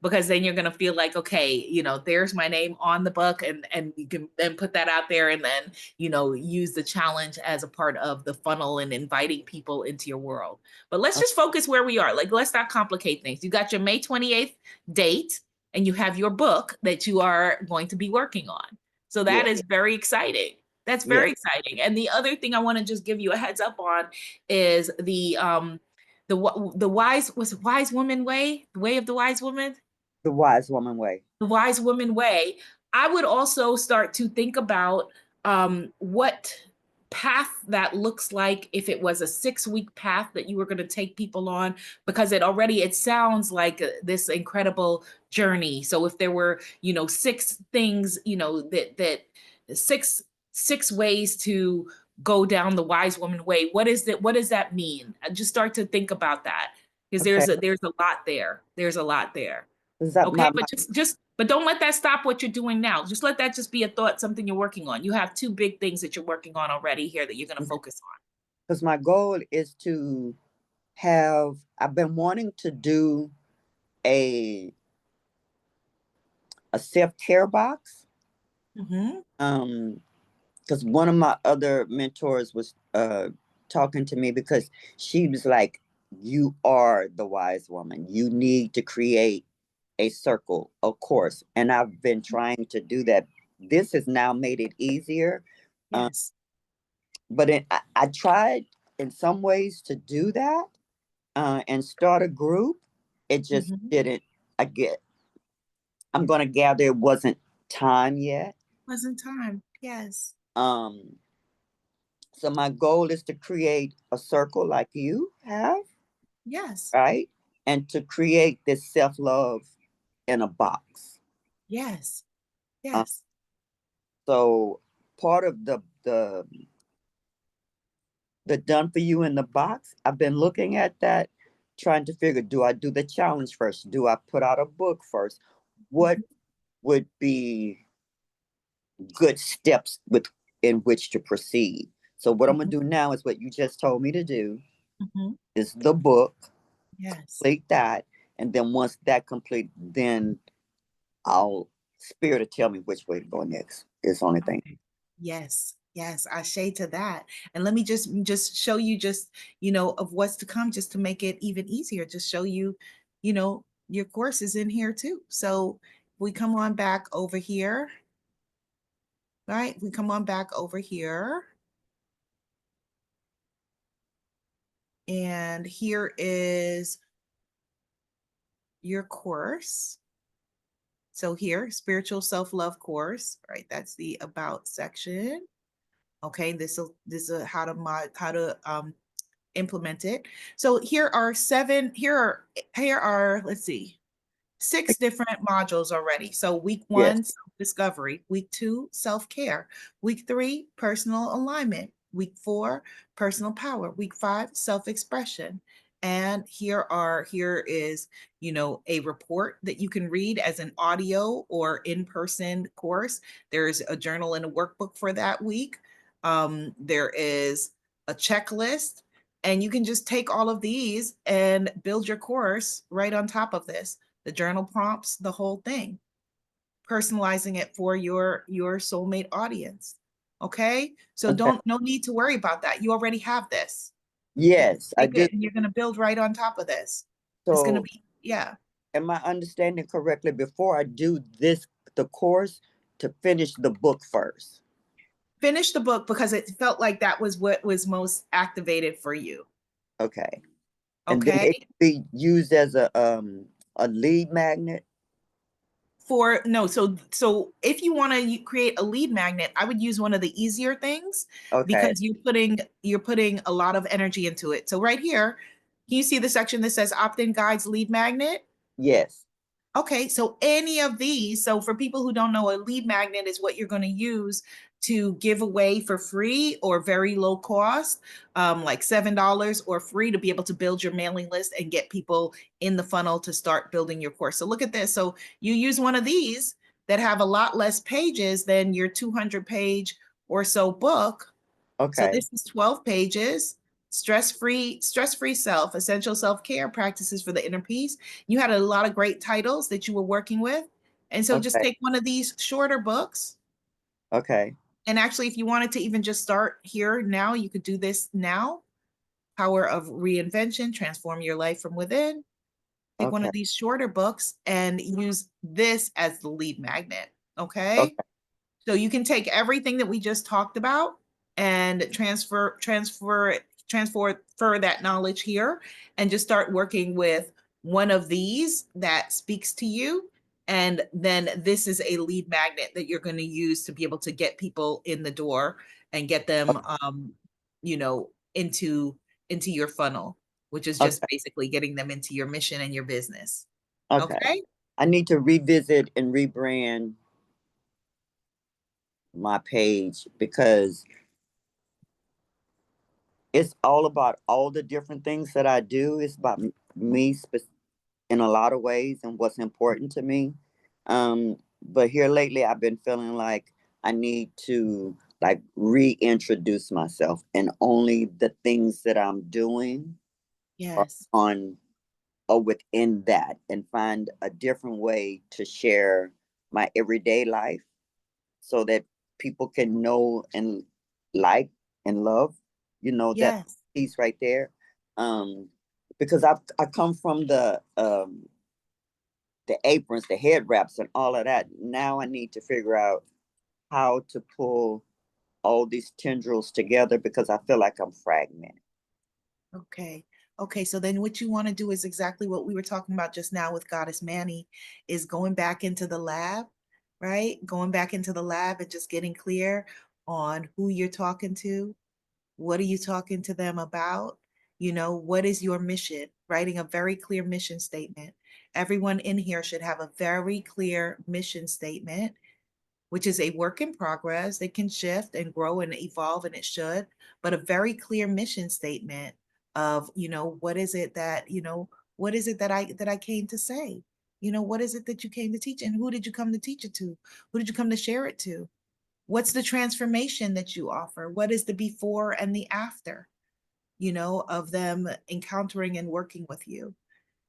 because then you're going to feel like, okay, there's my name on the book, and you can then put that out there, and then, use the challenge as a part of the funnel and inviting people into your world. But let's just focus where we are. Like, let's not complicate things. You got your May 28th date, and you have your book that you are going to be working on. So that Yeah. is very exciting. That's Yeah. very exciting. And the other thing I want to just give you a heads up on is the wise woman way, the way of the wise woman. The wise woman way. The wise woman way. I would also start to think about what path that looks like if it was a 6-week path that you were going to take people on, because it sounds like this incredible journey. So if there were, 6 things, that six ways to go down the wise woman way. What is that? What does that mean? Just start to think about that, because Okay. there's a lot there. There's a lot there. Is that Okay, but but don't let that stop what you're doing now. Just let that just be a thought, something you're working on. You have two big things that you're working on already here that you're going to focus on. because my goal is to have, I've been wanting to do a self-care box. Because one of my other mentors was talking to me, because she was like, you are the wise woman. You need to create a circle, of course. And I've been trying to do that. This has now made it easier. Yes. But I tried in some ways to do that and start a group. It just didn't. I'm going to gather it wasn't time yet. Wasn't time. Yes. So my goal is to create a circle like you have, Yes. right? And to create this self-love in a box. Yes. Yes. So part of the done for you in the box, I've been looking at that, trying to figure, do I do the challenge first? Do I put out a book first? What would be good steps in which to proceed? So what I'm gonna do now is what you just told me to do, is the book. Yes. Complete that, and then once that complete, then I'll spirit to tell me which way to go next. It's the only thing. Yes. Yes. I shade to that. And let me just show you just, of what's to come, just to make it even easier. Just show you, your course is in here too. So we come on back over here, right? We come on back over here. And here is your course. So here, spiritual self-love course, right? That's the about section. Okay, this is how to implement it. So here are let's see, 6 different modules already. So week 1, Yes. self-discovery. Week 2, self-care. Week 3, personal alignment. Week 4, personal power. Week 5, self-expression. And here is, a report that you can read as an audio or in-person course. There's a journal and a workbook for that week. There is a checklist, and you can just take all of these and build your course right on top of this. The journal prompts, the whole thing, personalizing it for your soulmate audience. Okay, so Okay. no need to worry about that. You already have this. Yes, I do. And you're going to build right on top of this. It's going to So be, yeah. am I understanding correctly, before I do the course, to finish the book first? Finish the book, because it felt like that was what was most activated for you. Okay. And then Okay. it can be used as a lead magnet. So if you want to create a lead magnet, I would use one of the easier things, Okay. because you're putting a lot of energy into it. So right here, can you see the section that says opt-in guides lead magnet? Yes. Okay, so any of these, so for people who don't know, a lead magnet is what you're going to use to give away for free or very low cost, like $7 or free, to be able to build your mailing list and get people in the funnel to start building your course. So look at this. So you use one of these that have a lot less pages than your 200-page or so book. So Okay. this is 12 pages. Stress-free self, essential self-care practices for the inner peace. You had a lot of great titles that you were working with. And so just Okay. take one of these shorter books. Okay. And actually, if you wanted to even just start here now, you could do this now. Power of Reinvention, Transform Your Life from Within. Take one Okay. of these shorter books and use this as the lead magnet. Okay. Okay. So you can take everything that we just talked about and transfer that knowledge here, and just start working with one of these that speaks to you. And then this is a lead magnet that you're going to use to be able to get people in the door and get them, into your funnel, which is just Okay. basically getting them into your mission and your business. Okay. Okay. I need to revisit and rebrand my page, because it's all about all the different things that I do. It's about me in a lot of ways and what's important to me. But here lately, I've been feeling like I need to like reintroduce myself, and only the things that I'm doing are Yes. on or within that, and find a different way to share my everyday life so that people can know and like and love, that Yes. piece right there. Um, because I come from the aprons, the head wraps, and all of that. Now I need to figure out how to pull all these tendrils together because I feel like I'm fragmented. Okay. Okay. So then what you want to do is exactly what we were talking about just now with Goddess Manny, is going back into the lab, right? Going back into the lab and just getting clear on who you're talking to. What are you talking to them about? What is your mission? Writing a very clear mission statement. Everyone in here should have a very clear mission statement, which is a work in progress. It can shift and grow and evolve, and it should, but a very clear mission statement of, what is it that, what is it that I came to say? What is it that you came to teach, and who did you come to teach it to? Who did you come to share it to? What's the transformation that you offer? What is the before and the after, of them encountering and working with you?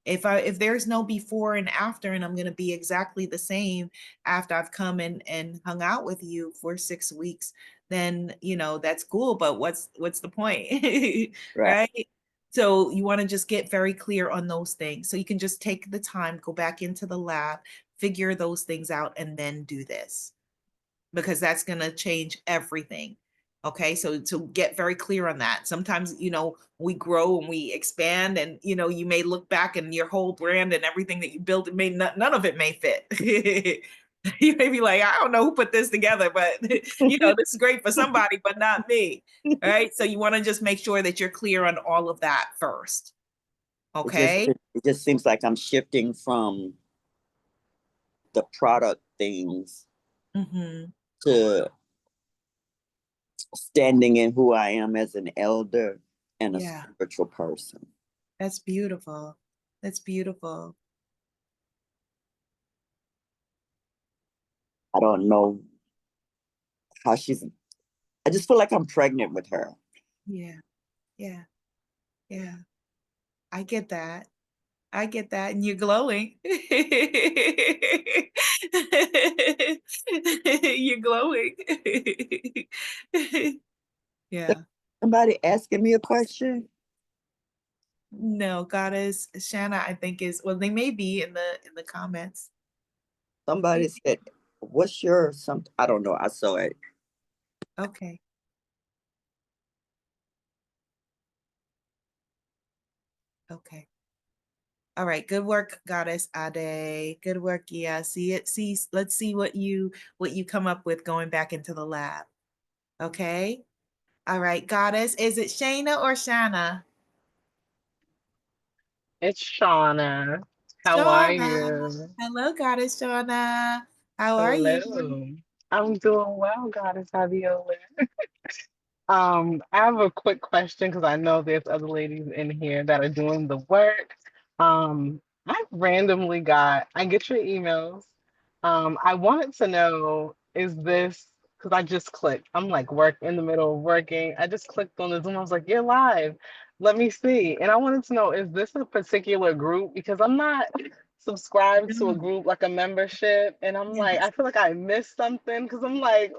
If there's no before and after, and I'm going to be exactly the same after I've come and hung out with you for 6 weeks, then that's cool, but what's the point? Right. Right? So you want to just get very clear on those things, so you can just take the time, go back into the lab, figure those things out, and then do this, because that's going to change everything. Okay, so to get very clear on that. Sometimes, we grow and we expand, and you may look back and your whole brand and everything that you built, it may not, none of it may fit. You may be like, I don't know who put this together, but this is great for somebody, but not me. All right, so you want to just make sure that you're clear on all of that first. Okay. It just seems like I'm shifting from the product things Mm-hmm. to standing in who I am as an elder and a Yeah, spiritual person. that's beautiful. That's beautiful. I don't know how I just feel like I'm pregnant with her. Yeah, yeah, yeah. I get that. I get that. And you're glowing. You're glowing. Yeah. Somebody asking me a question? No, Goddess Shanna, I think is, well, they may be in the comments. Somebody said, what's your something? I don't know. I saw it. Okay. Okay. All right. Good work, Goddess Aday. Good work. Yeah. Let's see what you come up with going back into the lab. Okay. All right, Goddess. Is it Shayna or Shanna? It's Shauna. How are Shauna. you? Hello, Goddess Shauna. How are you? Hello. I'm doing well, Goddess Abiola. I have a quick question because I know there's other ladies in here that are doing the work. I get your emails. I wanted to know, is this, because I just clicked, I'm like in the middle of working. I just clicked on the Zoom. I was like, you're live. Let me see. And I wanted to know, is this a particular group? Because I'm not subscribed to a No. group, like a membership. And I'm like, Yes. I feel like I missed something because I'm like,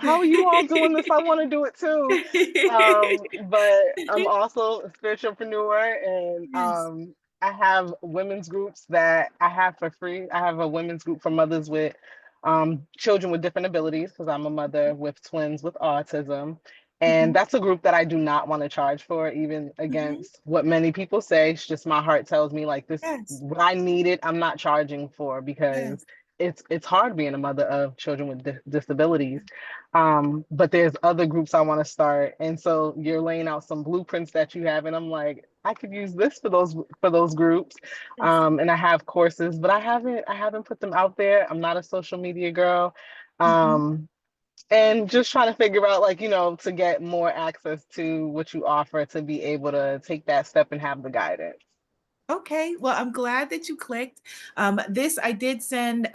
how are you all doing this? I want to do it too. But I'm also a spiritualpreneur, and Yes. I have women's groups that I have for free. I have a women's group for mothers with children with different abilities, because I'm a mother with twins with autism. And Mhm. that's a group that I do not want to charge for, even Mhm. against what many people say. It's just my heart tells me like this, Yes. what I needed, I'm not charging for, because Yes. it's hard being a mother of children with disabilities. But there's other groups I want to start. And so you're laying out some blueprints that you have, and I'm like, I could use this for those groups. Yes. And I have courses, but I haven't put them out there. I'm not a social media girl. Mhm. Um, And just trying to figure out, like, to get more access to what you offer to be able to take that step and have the guidance. Okay, well, I'm glad that you clicked. This I did send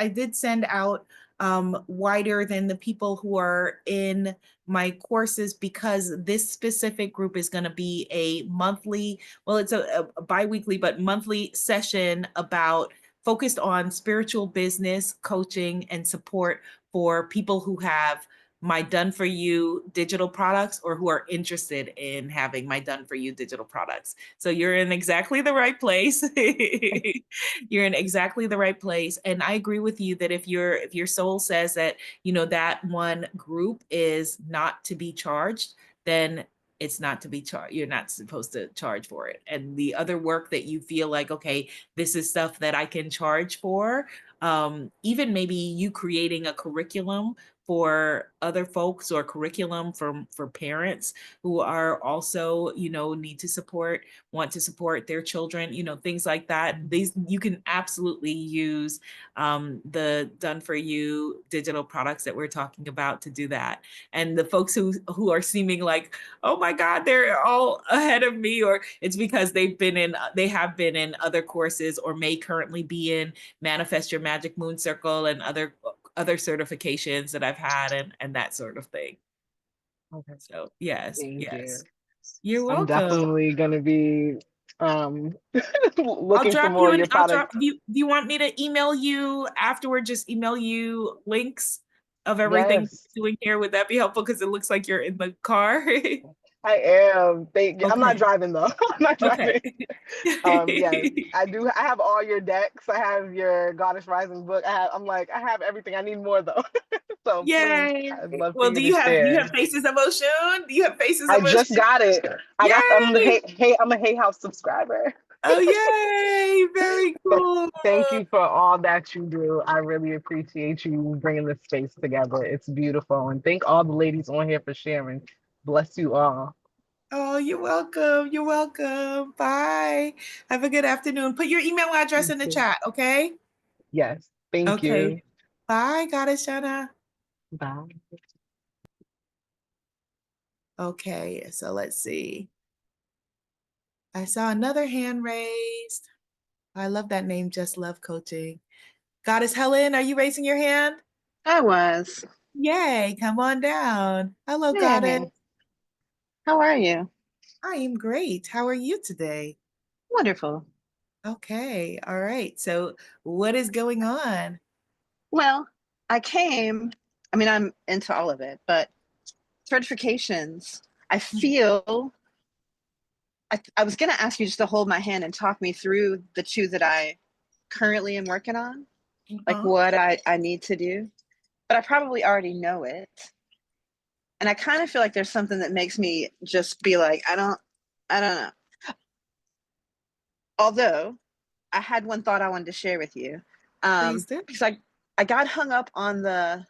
out wider than the people who are in my courses, because this specific group is going to be a monthly, well, it's a bi-weekly, but monthly session about focused on spiritual business coaching and support for people who have my done for you digital products, or who are interested in having my done for you digital products. So you're in exactly the right place. You're in exactly the right place. And I agree with you that if your soul says that, that one group is not to be charged, then it's not to be charged. You're not supposed to charge for it. And the other work that you feel like, okay, this is stuff that I can charge for, even maybe you creating a curriculum for other folks, or curriculum for parents who are also, need to want to support their children, things like that. These, you can absolutely use the done for you digital products that we're talking about to do that. And the folks who are seeming like, oh my God, they're all ahead of me, or it's because they have been in other courses, or may currently be in Manifest Your Magic Moon Circle and other certifications that I've had, and that sort of thing. Okay. So yes, Thank you. You're welcome. I'm definitely going to be I'll looking for drop more you of your products. do you want me to email you afterward? Just email you links of everything Yes, we're doing here. Would that be helpful? Because it looks like you're in the car. I am. Thank you. I'm not Okay. driving though. I'm not Okay. driving. Yes, I do. I have all your decks. I have your Goddess Rising book. I have everything. I need more though. So please, Yay. I'd love for Well, you do to you share. have Faces of Ocean? Do you have Faces I of Ocean? just got it. I'm the Yay. I'm a Hay House subscriber. Oh, yay. Very But cool. thank you for all that you do. I really appreciate you bringing this space together. It's beautiful. And thank all the ladies on here for sharing. Bless you all. Oh, you're welcome. You're welcome. Bye. Have a good afternoon. Put your email address in the chat, okay? Yes. Thank Okay. you. Bye, Goddess Shauna. Bye. Okay, so let's see. I saw another hand raised. I love that name, Just Love Coaching. Goddess Helen, are you raising your hand? I was. Yay, come on down. Hello, Yay. Goddess. How are you? I am great. How are you today? Wonderful. Okay, all right. So what is going on? Well, I'm into all of it, but certifications, I feel, I was going to ask you just to hold my hand and talk me through the two that I currently am working on, like what I need to do, but I probably already know it. And I kind of feel like there's something that makes me just be like, I don't know. Although I had one thought I wanted to share with you. Please do. Because I got hung up on the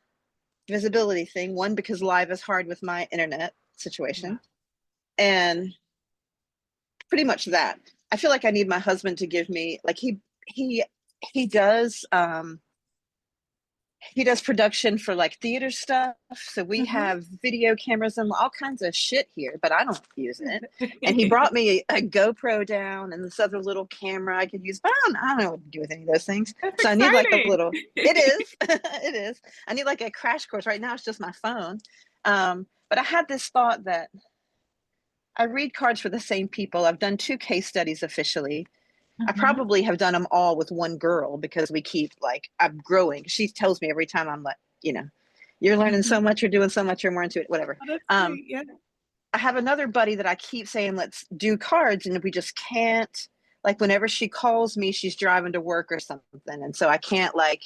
visibility thing. One, because live is hard with my internet situation. And pretty much that. I feel like I need my husband to give me, like he does production for like theater stuff. So we have video cameras and all kinds of shit here, but I don't use it. And he brought me a GoPro down and this other little camera I could use, but I don't know what to do with any of those things. That's So I need like a exciting. little, it is, it is. I need like a crash course. Right now it's just my phone. But I had this thought that I read cards for the same people. I've done 2 case studies officially. I probably have done them all with one girl because we keep like, I'm growing. She tells me every time, I'm like, you're learning so much, you're doing so much, you're more into it, whatever. Oh, that's great. Yeah. I have another buddy that I keep saying, let's do cards. And we just can't, like whenever she calls me, she's driving to work or something. And so I can't like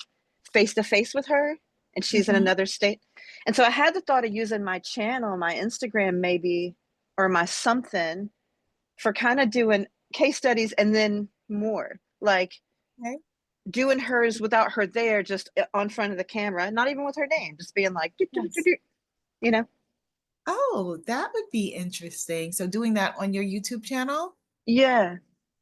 face to face with her and she's in another state. And so I had the thought of using my channel, my Instagram maybe, or my something for kind of doing case studies and then more like doing hers without her there, just on front of the camera, not even with her name, just being like, Oh, that would be interesting. So doing that on your YouTube channel? Yeah.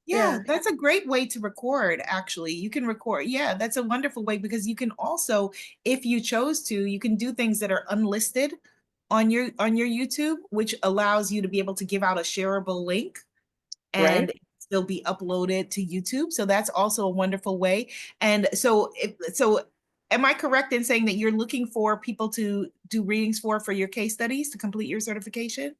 Yeah, that's a great way to record, actually. You can record. Yeah, that's a wonderful way because you can also, if you chose to, you can do things that are unlisted on your YouTube, which allows you to be able to give out a shareable link and Right. still be uploaded to YouTube. So that's also a wonderful way. And so am I correct in saying that you're looking for people to do readings for your case studies to complete your certification?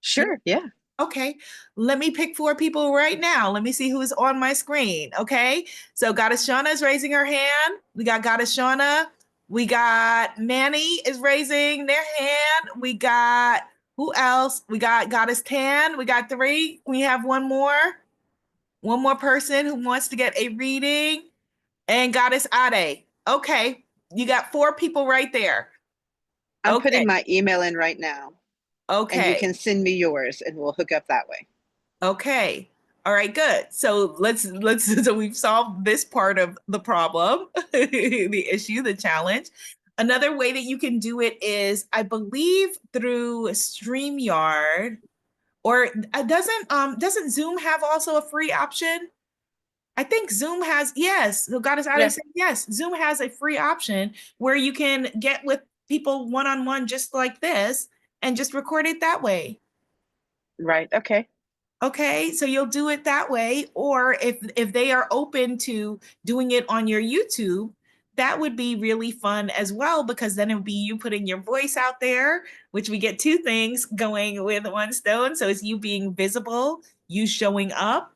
Sure. Yeah. Okay, let me pick 4 people right now. Let me see who is on my screen. Okay, so Goddess Shauna is raising her hand. We got Goddess Shauna. We got Manny is raising their hand. We got who else? We got Goddess Tan. We got 3. We have one more. One more person who wants to get a reading. And Goddess Ade. Okay, you got 4 people right there. I'm Okay, putting my email in right now, and you okay. can send me yours, and we'll hook up that way. Okay. All right, good. So let's so we've solved this part of the problem, the issue, the challenge. Another way that you can do it is, I believe, through StreamYard, or doesn't Zoom have also a free option? I think Zoom has, yes. So Goddess Ade Yeah. said yes. Zoom has a free option where you can get with people one-on-one just like this and just record it that way. Right. Okay. Okay, so you'll do it that way, or if they are open to doing it on your YouTube, that would be really fun as well, because then it would be you putting your voice out there, which we get 2 things going with one stone. So it's you being visible, you showing up,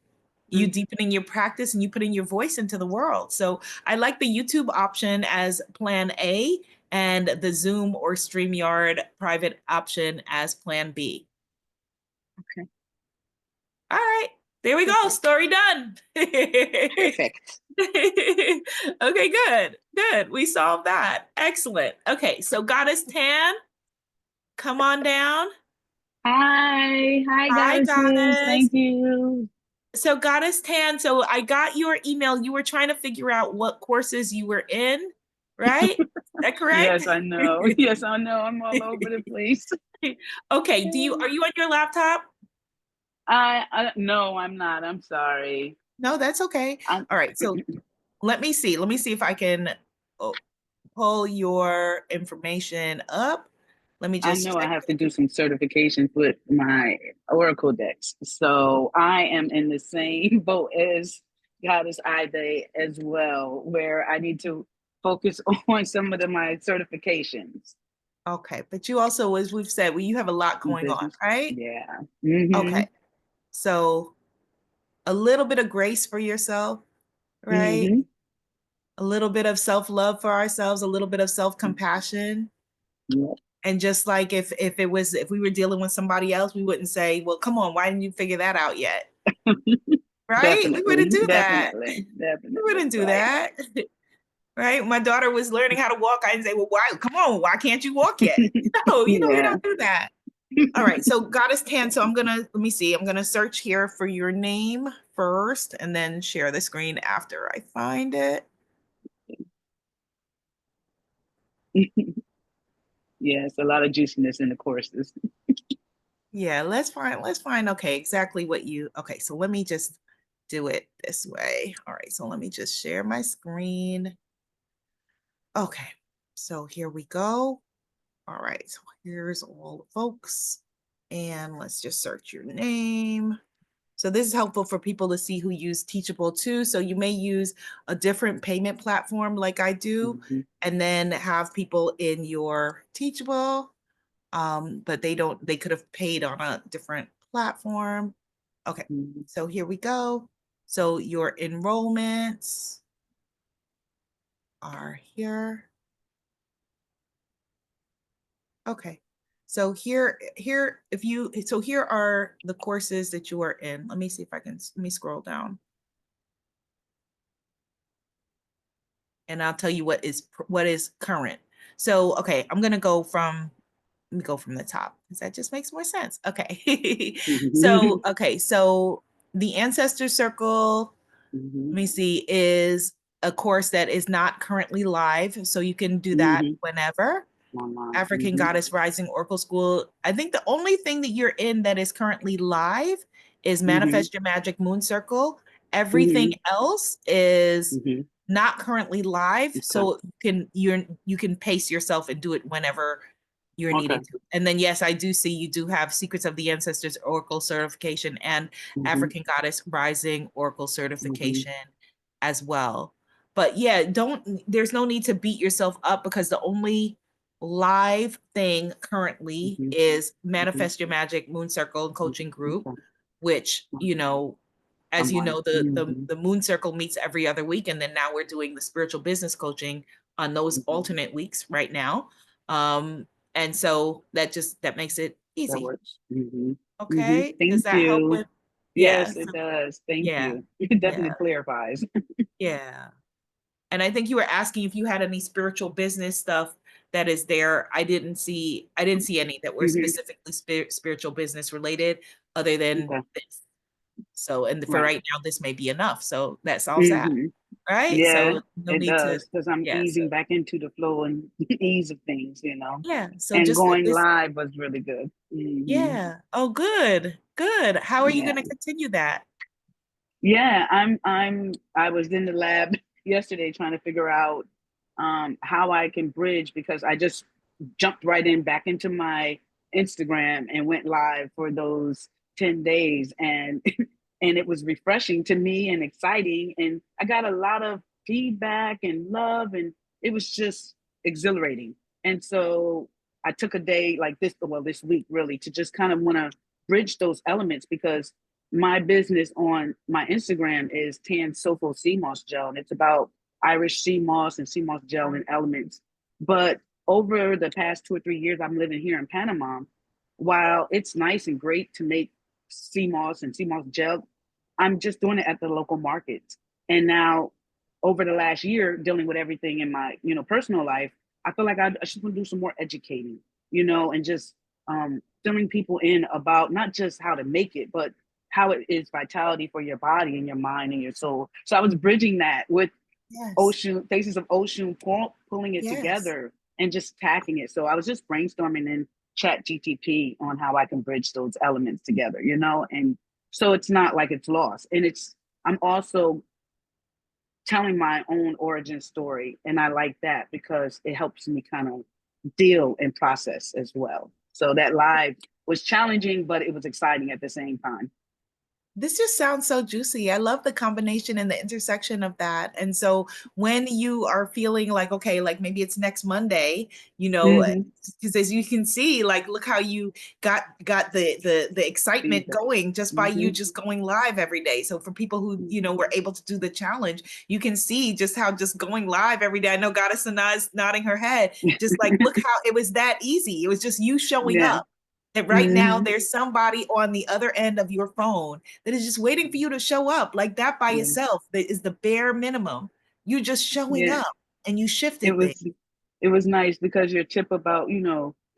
you deepening your practice, and you putting your voice into the world. So I like the YouTube option as plan A and the Zoom or StreamYard private option as plan B. Okay. All right, there we go. Story done. Perfect. Okay, good. Good. We solved that. Excellent. Okay, so Goddess Tan, come on down. Hi, Hi, goddesses. Goddess. Thank you. So Goddess Tan, so I got your email. You were trying to figure out what courses you were in, right? Is that correct? Yes, I know. Yes, I know. I'm all over the place. Okay, are you on your laptop? No, I'm not. I'm sorry. No, that's okay. I'm, All right, so let me see. Let me see if I can pull your information up. Let me I just know I check. have to do some certifications with my Oracle decks. So I am in the same boat as Goddess Aday as well, where I need to focus on some of my certifications. Okay, but you also, as we've said, you have a lot going on, Business. right? Yeah. Mm-hmm. Okay, so a little bit of grace for yourself, right? Mm-hmm. A little bit of self-love for ourselves, a little bit of self-compassion. Yep. And just like if we were dealing with somebody else, we wouldn't say, well, come on, why didn't you figure that out yet? Right? We wouldn't do that. Definitely. We wouldn't do Right. that. Right? My daughter was learning how to walk. I didn't say, well, why, come on, why can't you walk yet? No, we Yeah. don't do that. All right, so Goddess Tan, so let me see. I'm gonna search here for your name first and then share the screen after I find it. Yes, a lot of juiciness in the courses. Yeah, let's find okay, exactly okay, so let me just do it this way. All right, so let me just share my screen. Okay, so here we go. All right, so here's all the folks. And let's just search your name. So this is helpful for people to see who use Teachable too. So you may use a different payment platform like I do, and then have people in your Teachable, but they could have paid on a different platform. Okay, so here we go. So your enrollments are here. Okay. So here are the courses that you are in. Let me see if let me scroll down. And I'll tell you what is current. So, okay, let me go from the top because that just makes more sense. Okay. So the Ancestor Circle, let me see, is a course that is not currently live. So you can do that whenever. African Goddess Rising Oracle School. I think the only thing that you're in that is currently live is Manifest Your Magic Moon Circle. Everything Mm-hmm. else is Mm-hmm. not currently live, Okay. so you can pace yourself and do it whenever you're Okay. needing to. And then yes, I do see you do have Secrets of the Ancestors Oracle certification and Mm-hmm. African Goddess Rising Oracle certification Mm-hmm. as well. But yeah, there's no need to beat yourself up because the only live thing currently Mm-hmm. is Manifest Your Magic Moon Circle and Coaching Group, Okay. which, you know, as I'm you on. know, Mm-hmm. the Moon Circle meets every other week, and then now we're doing the spiritual business coaching on those Mm-hmm. alternate weeks right now. And so that makes it That easy. works. Mm-hmm. Mm-hmm. Okay. Thank Does that help you. with? Yes, Yeah. it does. Thank Yeah. you. It definitely Yeah. clarifies. Yeah. And I think you were asking if you had any spiritual business stuff that is there. I didn't see any that were Mm-hmm. specifically spiritual business related other than Okay. this. So, and for Right. right now, this may be enough. So that solves that. Mm-hmm. Right. Yeah, So no it need to, does because I'm yeah. easing So, back into the flow and ease of things, yeah. So And just going this. live was really good. Mm-hmm. Yeah. Oh, good. Good. How are you Yeah. going to continue that? Yeah, I was in the lab yesterday trying to figure out how I can bridge because I just jumped right in back into my Instagram and went live for those 10 days and and it was refreshing to me and exciting and I got a lot of feedback and love and it was just exhilarating. And so I took a day like this week really to just kind of want to bridge those elements because my business on my Instagram is Tan Sofo Sea Moss Gel, and it's about Irish sea moss and sea moss gel and elements. But over the past 2 or 3 years, I'm living here in Panama. While it's nice and great to make sea moss and sea moss gel, I'm just doing it at the local markets. And now, over the last year, dealing with everything in my personal life, I feel like I should do some more educating, and just filling people in about not just how to make it, but how it is vitality for your body and your mind and your soul. So I was bridging that with Ocean Faces of Ocean, pulling it together and just tacking it. So I was just brainstorming in Chat GTP on how I can bridge those elements together, and so it's not like it's lost. And I'm also telling my own origin story, and I like that because it helps me kind of deal and process as well. So that live was challenging, but it was exciting at the same time. This just sounds so juicy. I love the combination and the intersection of that. And so when you are feeling like, okay, like maybe it's next Monday, because as you can see, like, look how you got the excitement going just by you just going live every day. So for people who, were able to do the challenge, you can see just how just going live every day. I know Goddess Anna is nodding her head, just like, look how it was that easy. It was just you showing up. That right now there's somebody on the other end of your phone that is just waiting for you to show up. Like that by itself, that is the bare minimum. You just showing up and you shifted things. It was nice because your tip about,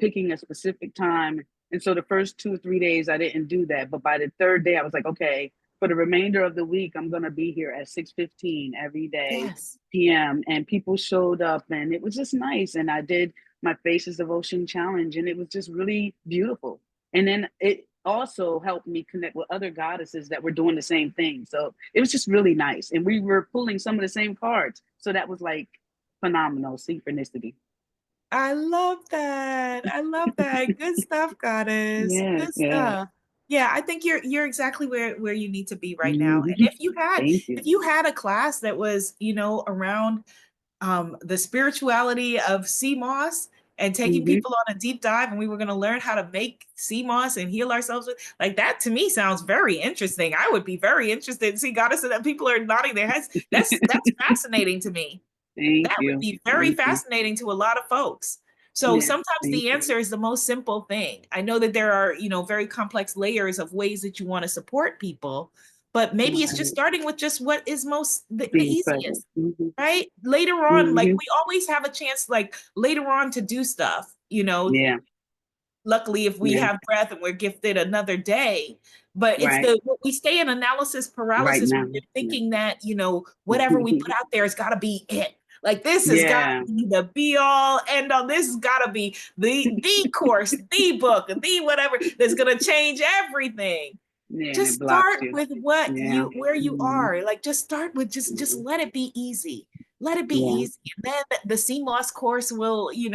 picking a specific time. And so the first 2 or 3 days I didn't do that. But by the third day, I was like, okay, for the remainder of the week, I'm gonna be here at 6:15 every day PM. And people showed up and it was just nice. And I did my Faces of Ocean challenge and it was just really beautiful. And then it also helped me connect with other goddesses that were doing the same thing. So it was just really nice. And we were pulling some of the same cards. So that was like phenomenal synchronicity. I love that. I love that. Good stuff, Goddess. Yeah, Good yeah. stuff. Yeah, I think you're exactly where you need to be right now. And Mm-hmm. if you had a class that was, around the spirituality of sea moss and taking people on a deep dive, and we were going to learn how to make sea moss and heal ourselves with, like, that to me sounds very interesting. I would be very interested. See, Goddess, that people are nodding their heads. That's fascinating to me. Thank That would you. be very Thank you. fascinating to a lot of folks. So Yeah, sometimes the answer is the most simple thing. I know that there are, very complex layers of ways that you want to support people, but maybe it's just starting with just what is most the being easiest, present. right? Later on, like we always have a chance, like later on, to do stuff, Yeah, luckily if we yeah. have breath and we're gifted another day. But it's Right. we stay in analysis Right paralysis now. when we're thinking that, whatever we put out there has got to be it. Like this has got Yeah. to be the be all end all. This has got to be the course, the book, the whatever that's gonna change everything. Yeah, and Just it blocks start you. with what Yeah. where you Mhm. are. Like just start with just let it be easy. Let it be Yeah. easy. And then the CMOS course will, you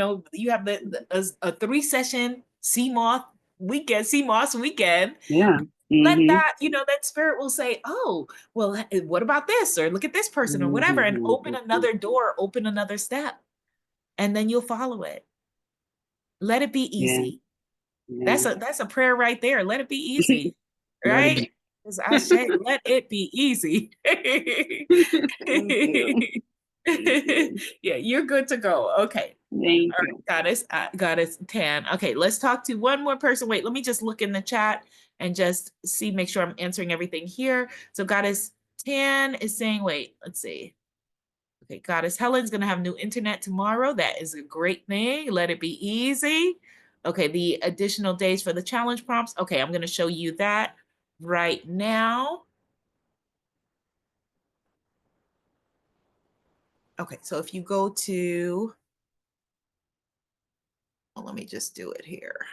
have a 3-session CMOS weekend. Yeah. Let Mm-hmm. that, that spirit will say, oh, well, what about this? Or look at this person or whatever, and open another door, open another step. And then you'll follow it. Let it be Yeah. easy. Yeah. That's a prayer right there. Let it be easy. Let it Right? Because I say, let it be easy. Thank you. Thank you. Yeah, you're good to go. Okay. Thank All you. right, goddess Tan. Okay, let's talk to one more person. Wait, let me just look in the chat and just make sure I'm answering everything here. So goddess Tan is saying, wait, let's see. Okay, goddess Helen's gonna have new internet tomorrow. That is a great thing. Let it be easy. Okay, the additional days for the challenge prompts. Okay, I'm gonna show you that right now. Okay, so if you go to, well, let me just do it here.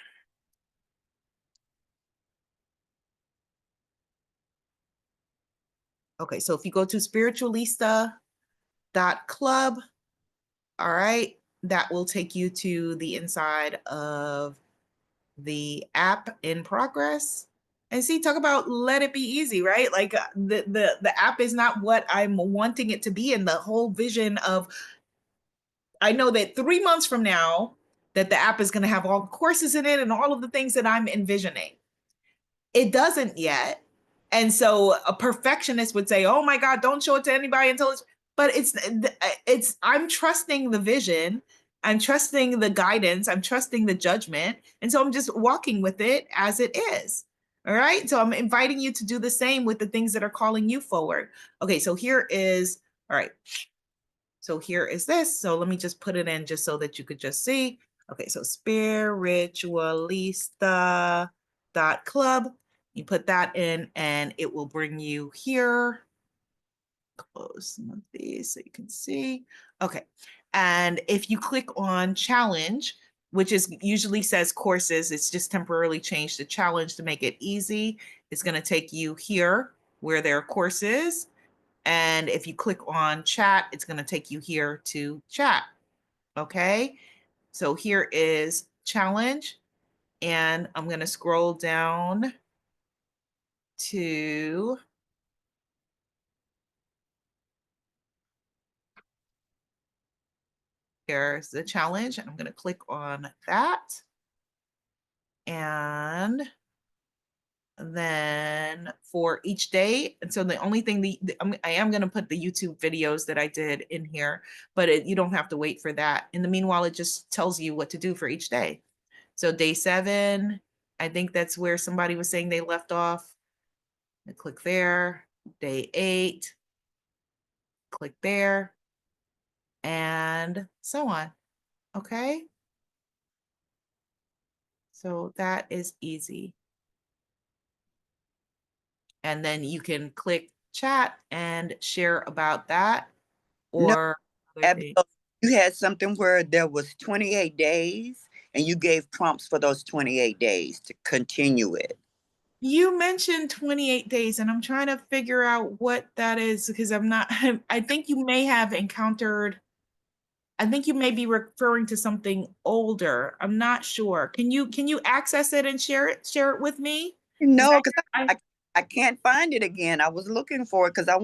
Okay, so if you go to spiritualista.club, all right, that will take you to the inside of the app in progress. And see, talk about let it be easy, right? Like the app is not what I'm wanting it to be. And the whole vision of, I know that 3 months from now, that the app is going to have all the courses in it and all of the things that I'm envisioning. It doesn't yet. And so a perfectionist would say, oh my God, don't show it to anybody until it's, but I'm trusting the vision. I'm trusting the guidance. I'm trusting the judgment. And so I'm just walking with it as it is. All right. So I'm inviting you to do the same with the things that are calling you forward. Okay. So here is, all right. So here is this. So let me just put it in just so that you could just see. Okay. So spiritualista.club. You put that in and it will bring you here. Close some of these so you can see. Okay. And if you click on challenge, which is usually says courses, it's just temporarily changed to challenge to make it easy. It's going to take you here where there are courses. And if you click on chat, it's going to take you here to chat. Okay. So here is challenge. And I'm going to scroll down to here's the challenge. I'm going to click on that. And then for each day, and so the only thing I am going to put the YouTube videos that I did in here, but you don't have to wait for that. In the meanwhile, it just tells you what to do for each day. So day 7, I think that's where somebody was saying they left off. I click there. Day 8, click there, and so on. Okay. So that is easy. And then you can click chat and share about that No, or other things. Abiola, you had something where there was 28 days and you gave prompts for those 28 days to continue it. You mentioned 28 days, and I'm trying to figure out what that is because I'm not, I think you may have encountered, I think you may be referring to something older. I'm not sure. Can you access it and share it with me? No, because I can't find it again. I was looking for it because I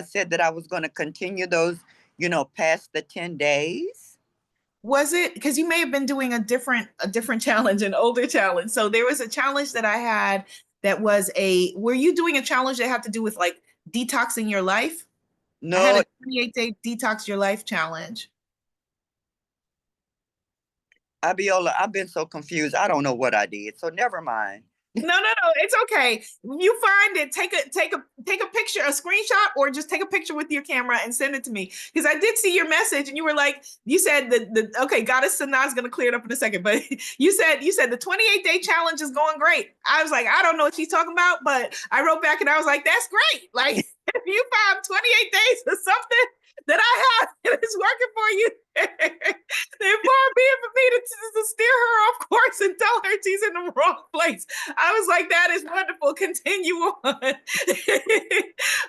said that I was going to continue those, past the 10 days. Was it because you may have been doing a different challenge, an older challenge? So there was a challenge that I had that was were you doing a challenge that had to do with like detoxing your life? I had No, a 28-day detox your life challenge. Abiola, I've been so confused. I don't know what I did. So never mind. No, it's okay. You find it, take a picture, a screenshot, or just take a picture with your camera and send it to me. Because I did see your message and you were like, you said okay, Goddess Sanaa's gonna clear it up in a second, but you said the 28-day challenge is going great. I was like, I don't know what she's talking about, but I wrote back and I was like, that's great. Like if you found 28 days or something that I have and it's working for you, then far be it for me to steer her off course and tell her she's in the wrong place. I was like, that is wonderful. Continue on.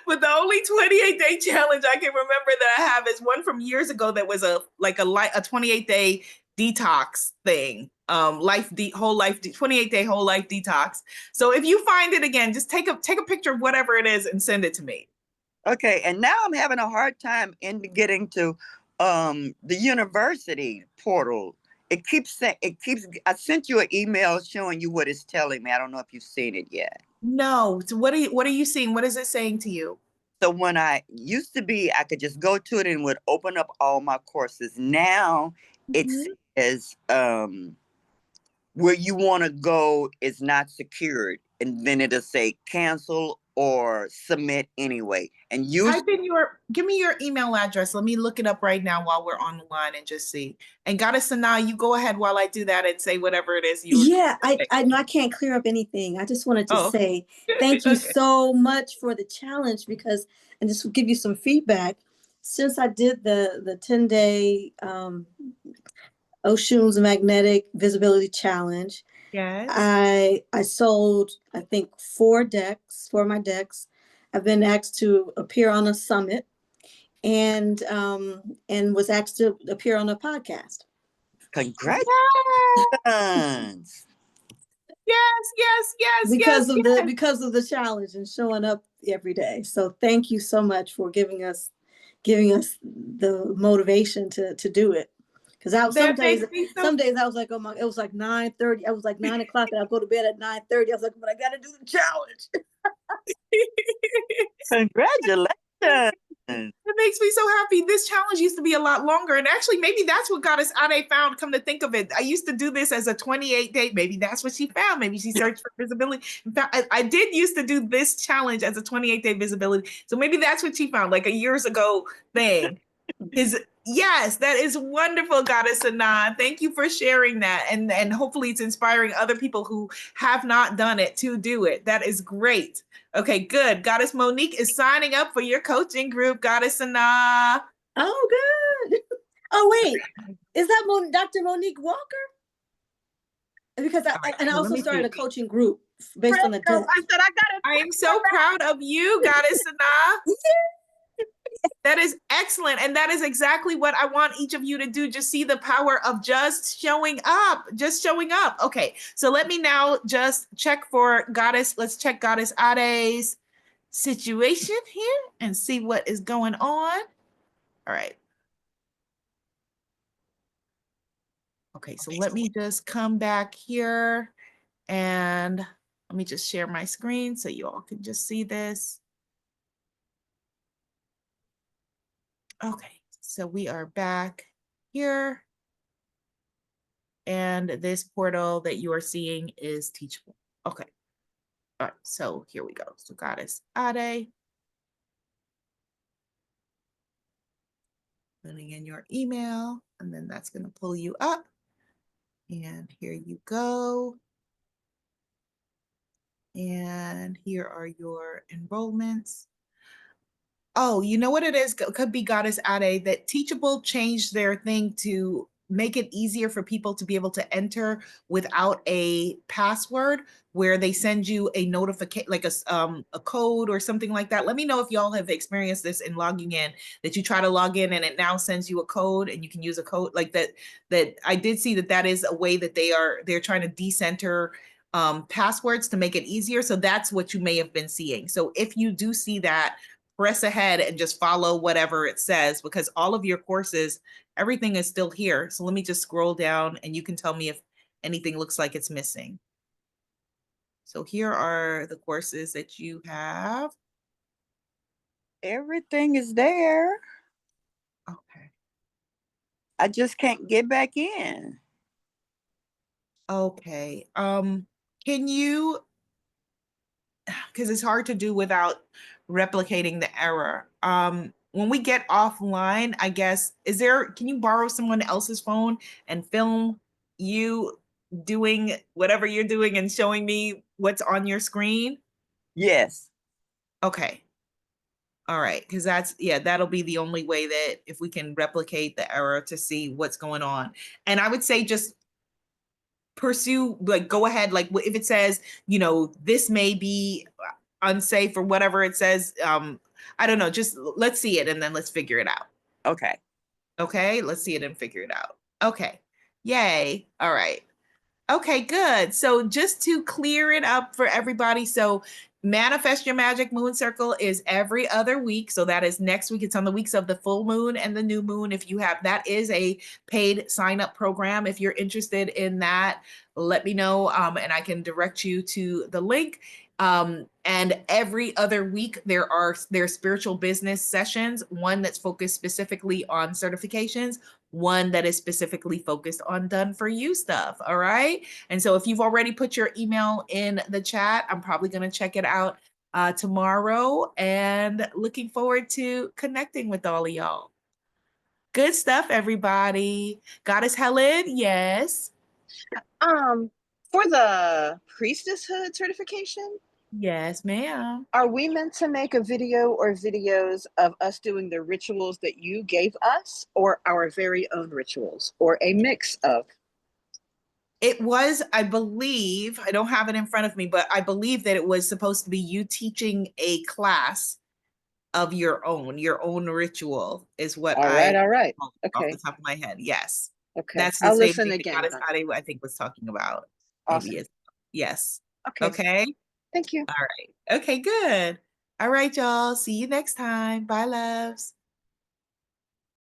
But the only 28-day challenge I can remember that I have is one from years ago that was a 28-day detox thing. Whole life 28-day whole life detox. So if you find it again, just take a picture of whatever it is and send it to me. Okay, and now I'm having a hard time in getting to the university portal. It keeps saying I sent you an email showing you what it's telling me. I don't know if you've seen it yet. No. So what are you seeing? What is it saying to you? So when I used to be, I could just go to it and would open up all my courses. Now it says where you want to go is not secured, and then it'll say cancel or submit anyway. And Type in give me your email address. Let me look it up right now while we're on the line and just see. And Goddess Sanaa, you go ahead while I do that and say whatever it is you. Yeah, I know I can't clear up anything. I just wanted to say thank you so much for the challenge, because, and just give you some feedback. Since I did the 10-day Oshun's Magnetic Visibility Challenge, yes, I sold, I think, 4 of my decks. I've been asked to appear on a summit, and was asked to appear on a podcast. Congratulations. Yes. Because of the challenge and showing up every day. So thank you so much for giving us the motivation to do it. Because some days I was like, oh my, it was like 9:30. I was like 9 o'clock, and I'll go to bed at 9:30. I was like, but I gotta do the challenge. Congratulations. It makes me so happy. This challenge used to be a lot longer. And actually, maybe that's what Goddess Aday found, come to think of it. I used to do this as a 28-day. Maybe that's what she found. Maybe she searched for visibility. In fact, I did used to do this challenge as a 28-day visibility. So maybe that's what she found, like a years ago thing. Yes, that is wonderful, Goddess Sanaa. Thank you for sharing that. And hopefully it's inspiring other people who have not done it to do it. That is great. Okay, good. Goddess Monique is signing up for your coaching group, Goddess Sanaa. Oh, good. Oh, wait. Is that Dr. Monique Walker? Because I also started a coaching group based on the deck. I said I am so proud of you, Goddess Sanaa. That is excellent. And that is exactly what I want each of you to do. Just see the power of just showing up. Okay. So let me now just check for Goddess. Let's check Goddess Aday's situation here and see what is going on. All right. Okay. So let me just come back here and let me just share my screen so you all can just see this. Okay, so we are back here. And this portal that you are seeing is Teachable. Okay. All right, so here we go. So Goddess Aday. Putting in your email, and then that's going to pull you up. And here you go. And here are your enrollments. Oh, you know what it is? Could be Goddess Aday, that Teachable changed their thing to make it easier for people to be able to enter without a password, where they send you a notification, like a code or something like that. Let me know if y'all have experienced this in logging in, that you try to log in and it now sends you a code and you can use a code like that. That I did see that is a way that they're trying to decenter passwords to make it easier. So that's what you may have been seeing. So if you do see that, press ahead and just follow whatever it says, because all of your courses, everything is still here. So let me just scroll down and you can tell me if anything looks like it's missing. So here are the courses that you have. Everything is there. Okay. I just can't get back in. Okay. Can you, because it's hard to do without replicating the error. When we get offline, I guess, can you borrow someone else's phone and film you doing whatever you're doing and showing me what's on your screen? Yes. Okay. All right. Because that'll be the only way that if we can replicate the error to see what's going on. And I would say just pursue, like go ahead, like if it says, you know, this may be unsafe or whatever it says, I don't know, just let's see it and then let's figure it out. Okay. Okay, let's see it and figure it out. Okay, yay. All right. Okay, good. So just to clear it up for everybody, so Manifest Your Magic Moon Circle is every other week. So that is next week. It's on the weeks of the full moon and the new moon. If you have, that is a paid sign up program. If you're interested in that, let me know and I can direct you to the link. And every other week there are spiritual business sessions, one that's focused specifically on certifications, one that is specifically focused on done for you stuff. All right. And so if you've already put your email in the chat, I'm probably going to check it out tomorrow, and looking forward to connecting with all of y'all. Good stuff, everybody. Goddess Helen, yes. For the priestesshood certification, Yes, ma'am. are we meant to make a video or videos of us doing the rituals that you gave us, or our very own rituals, or a mix of? It was, I believe, I don't have it in front of me, but I believe that it was supposed to be you teaching a class of your own ritual is what All right. off Okay. the top of my head. Yes. Okay. That's the I'll same listen thing that again. Goddess Aday, I think, was talking about. Awesome. Maybe yes. Okay. Okay. Thank you. All right. Okay, good. All right, y'all. See you next time. Bye, loves.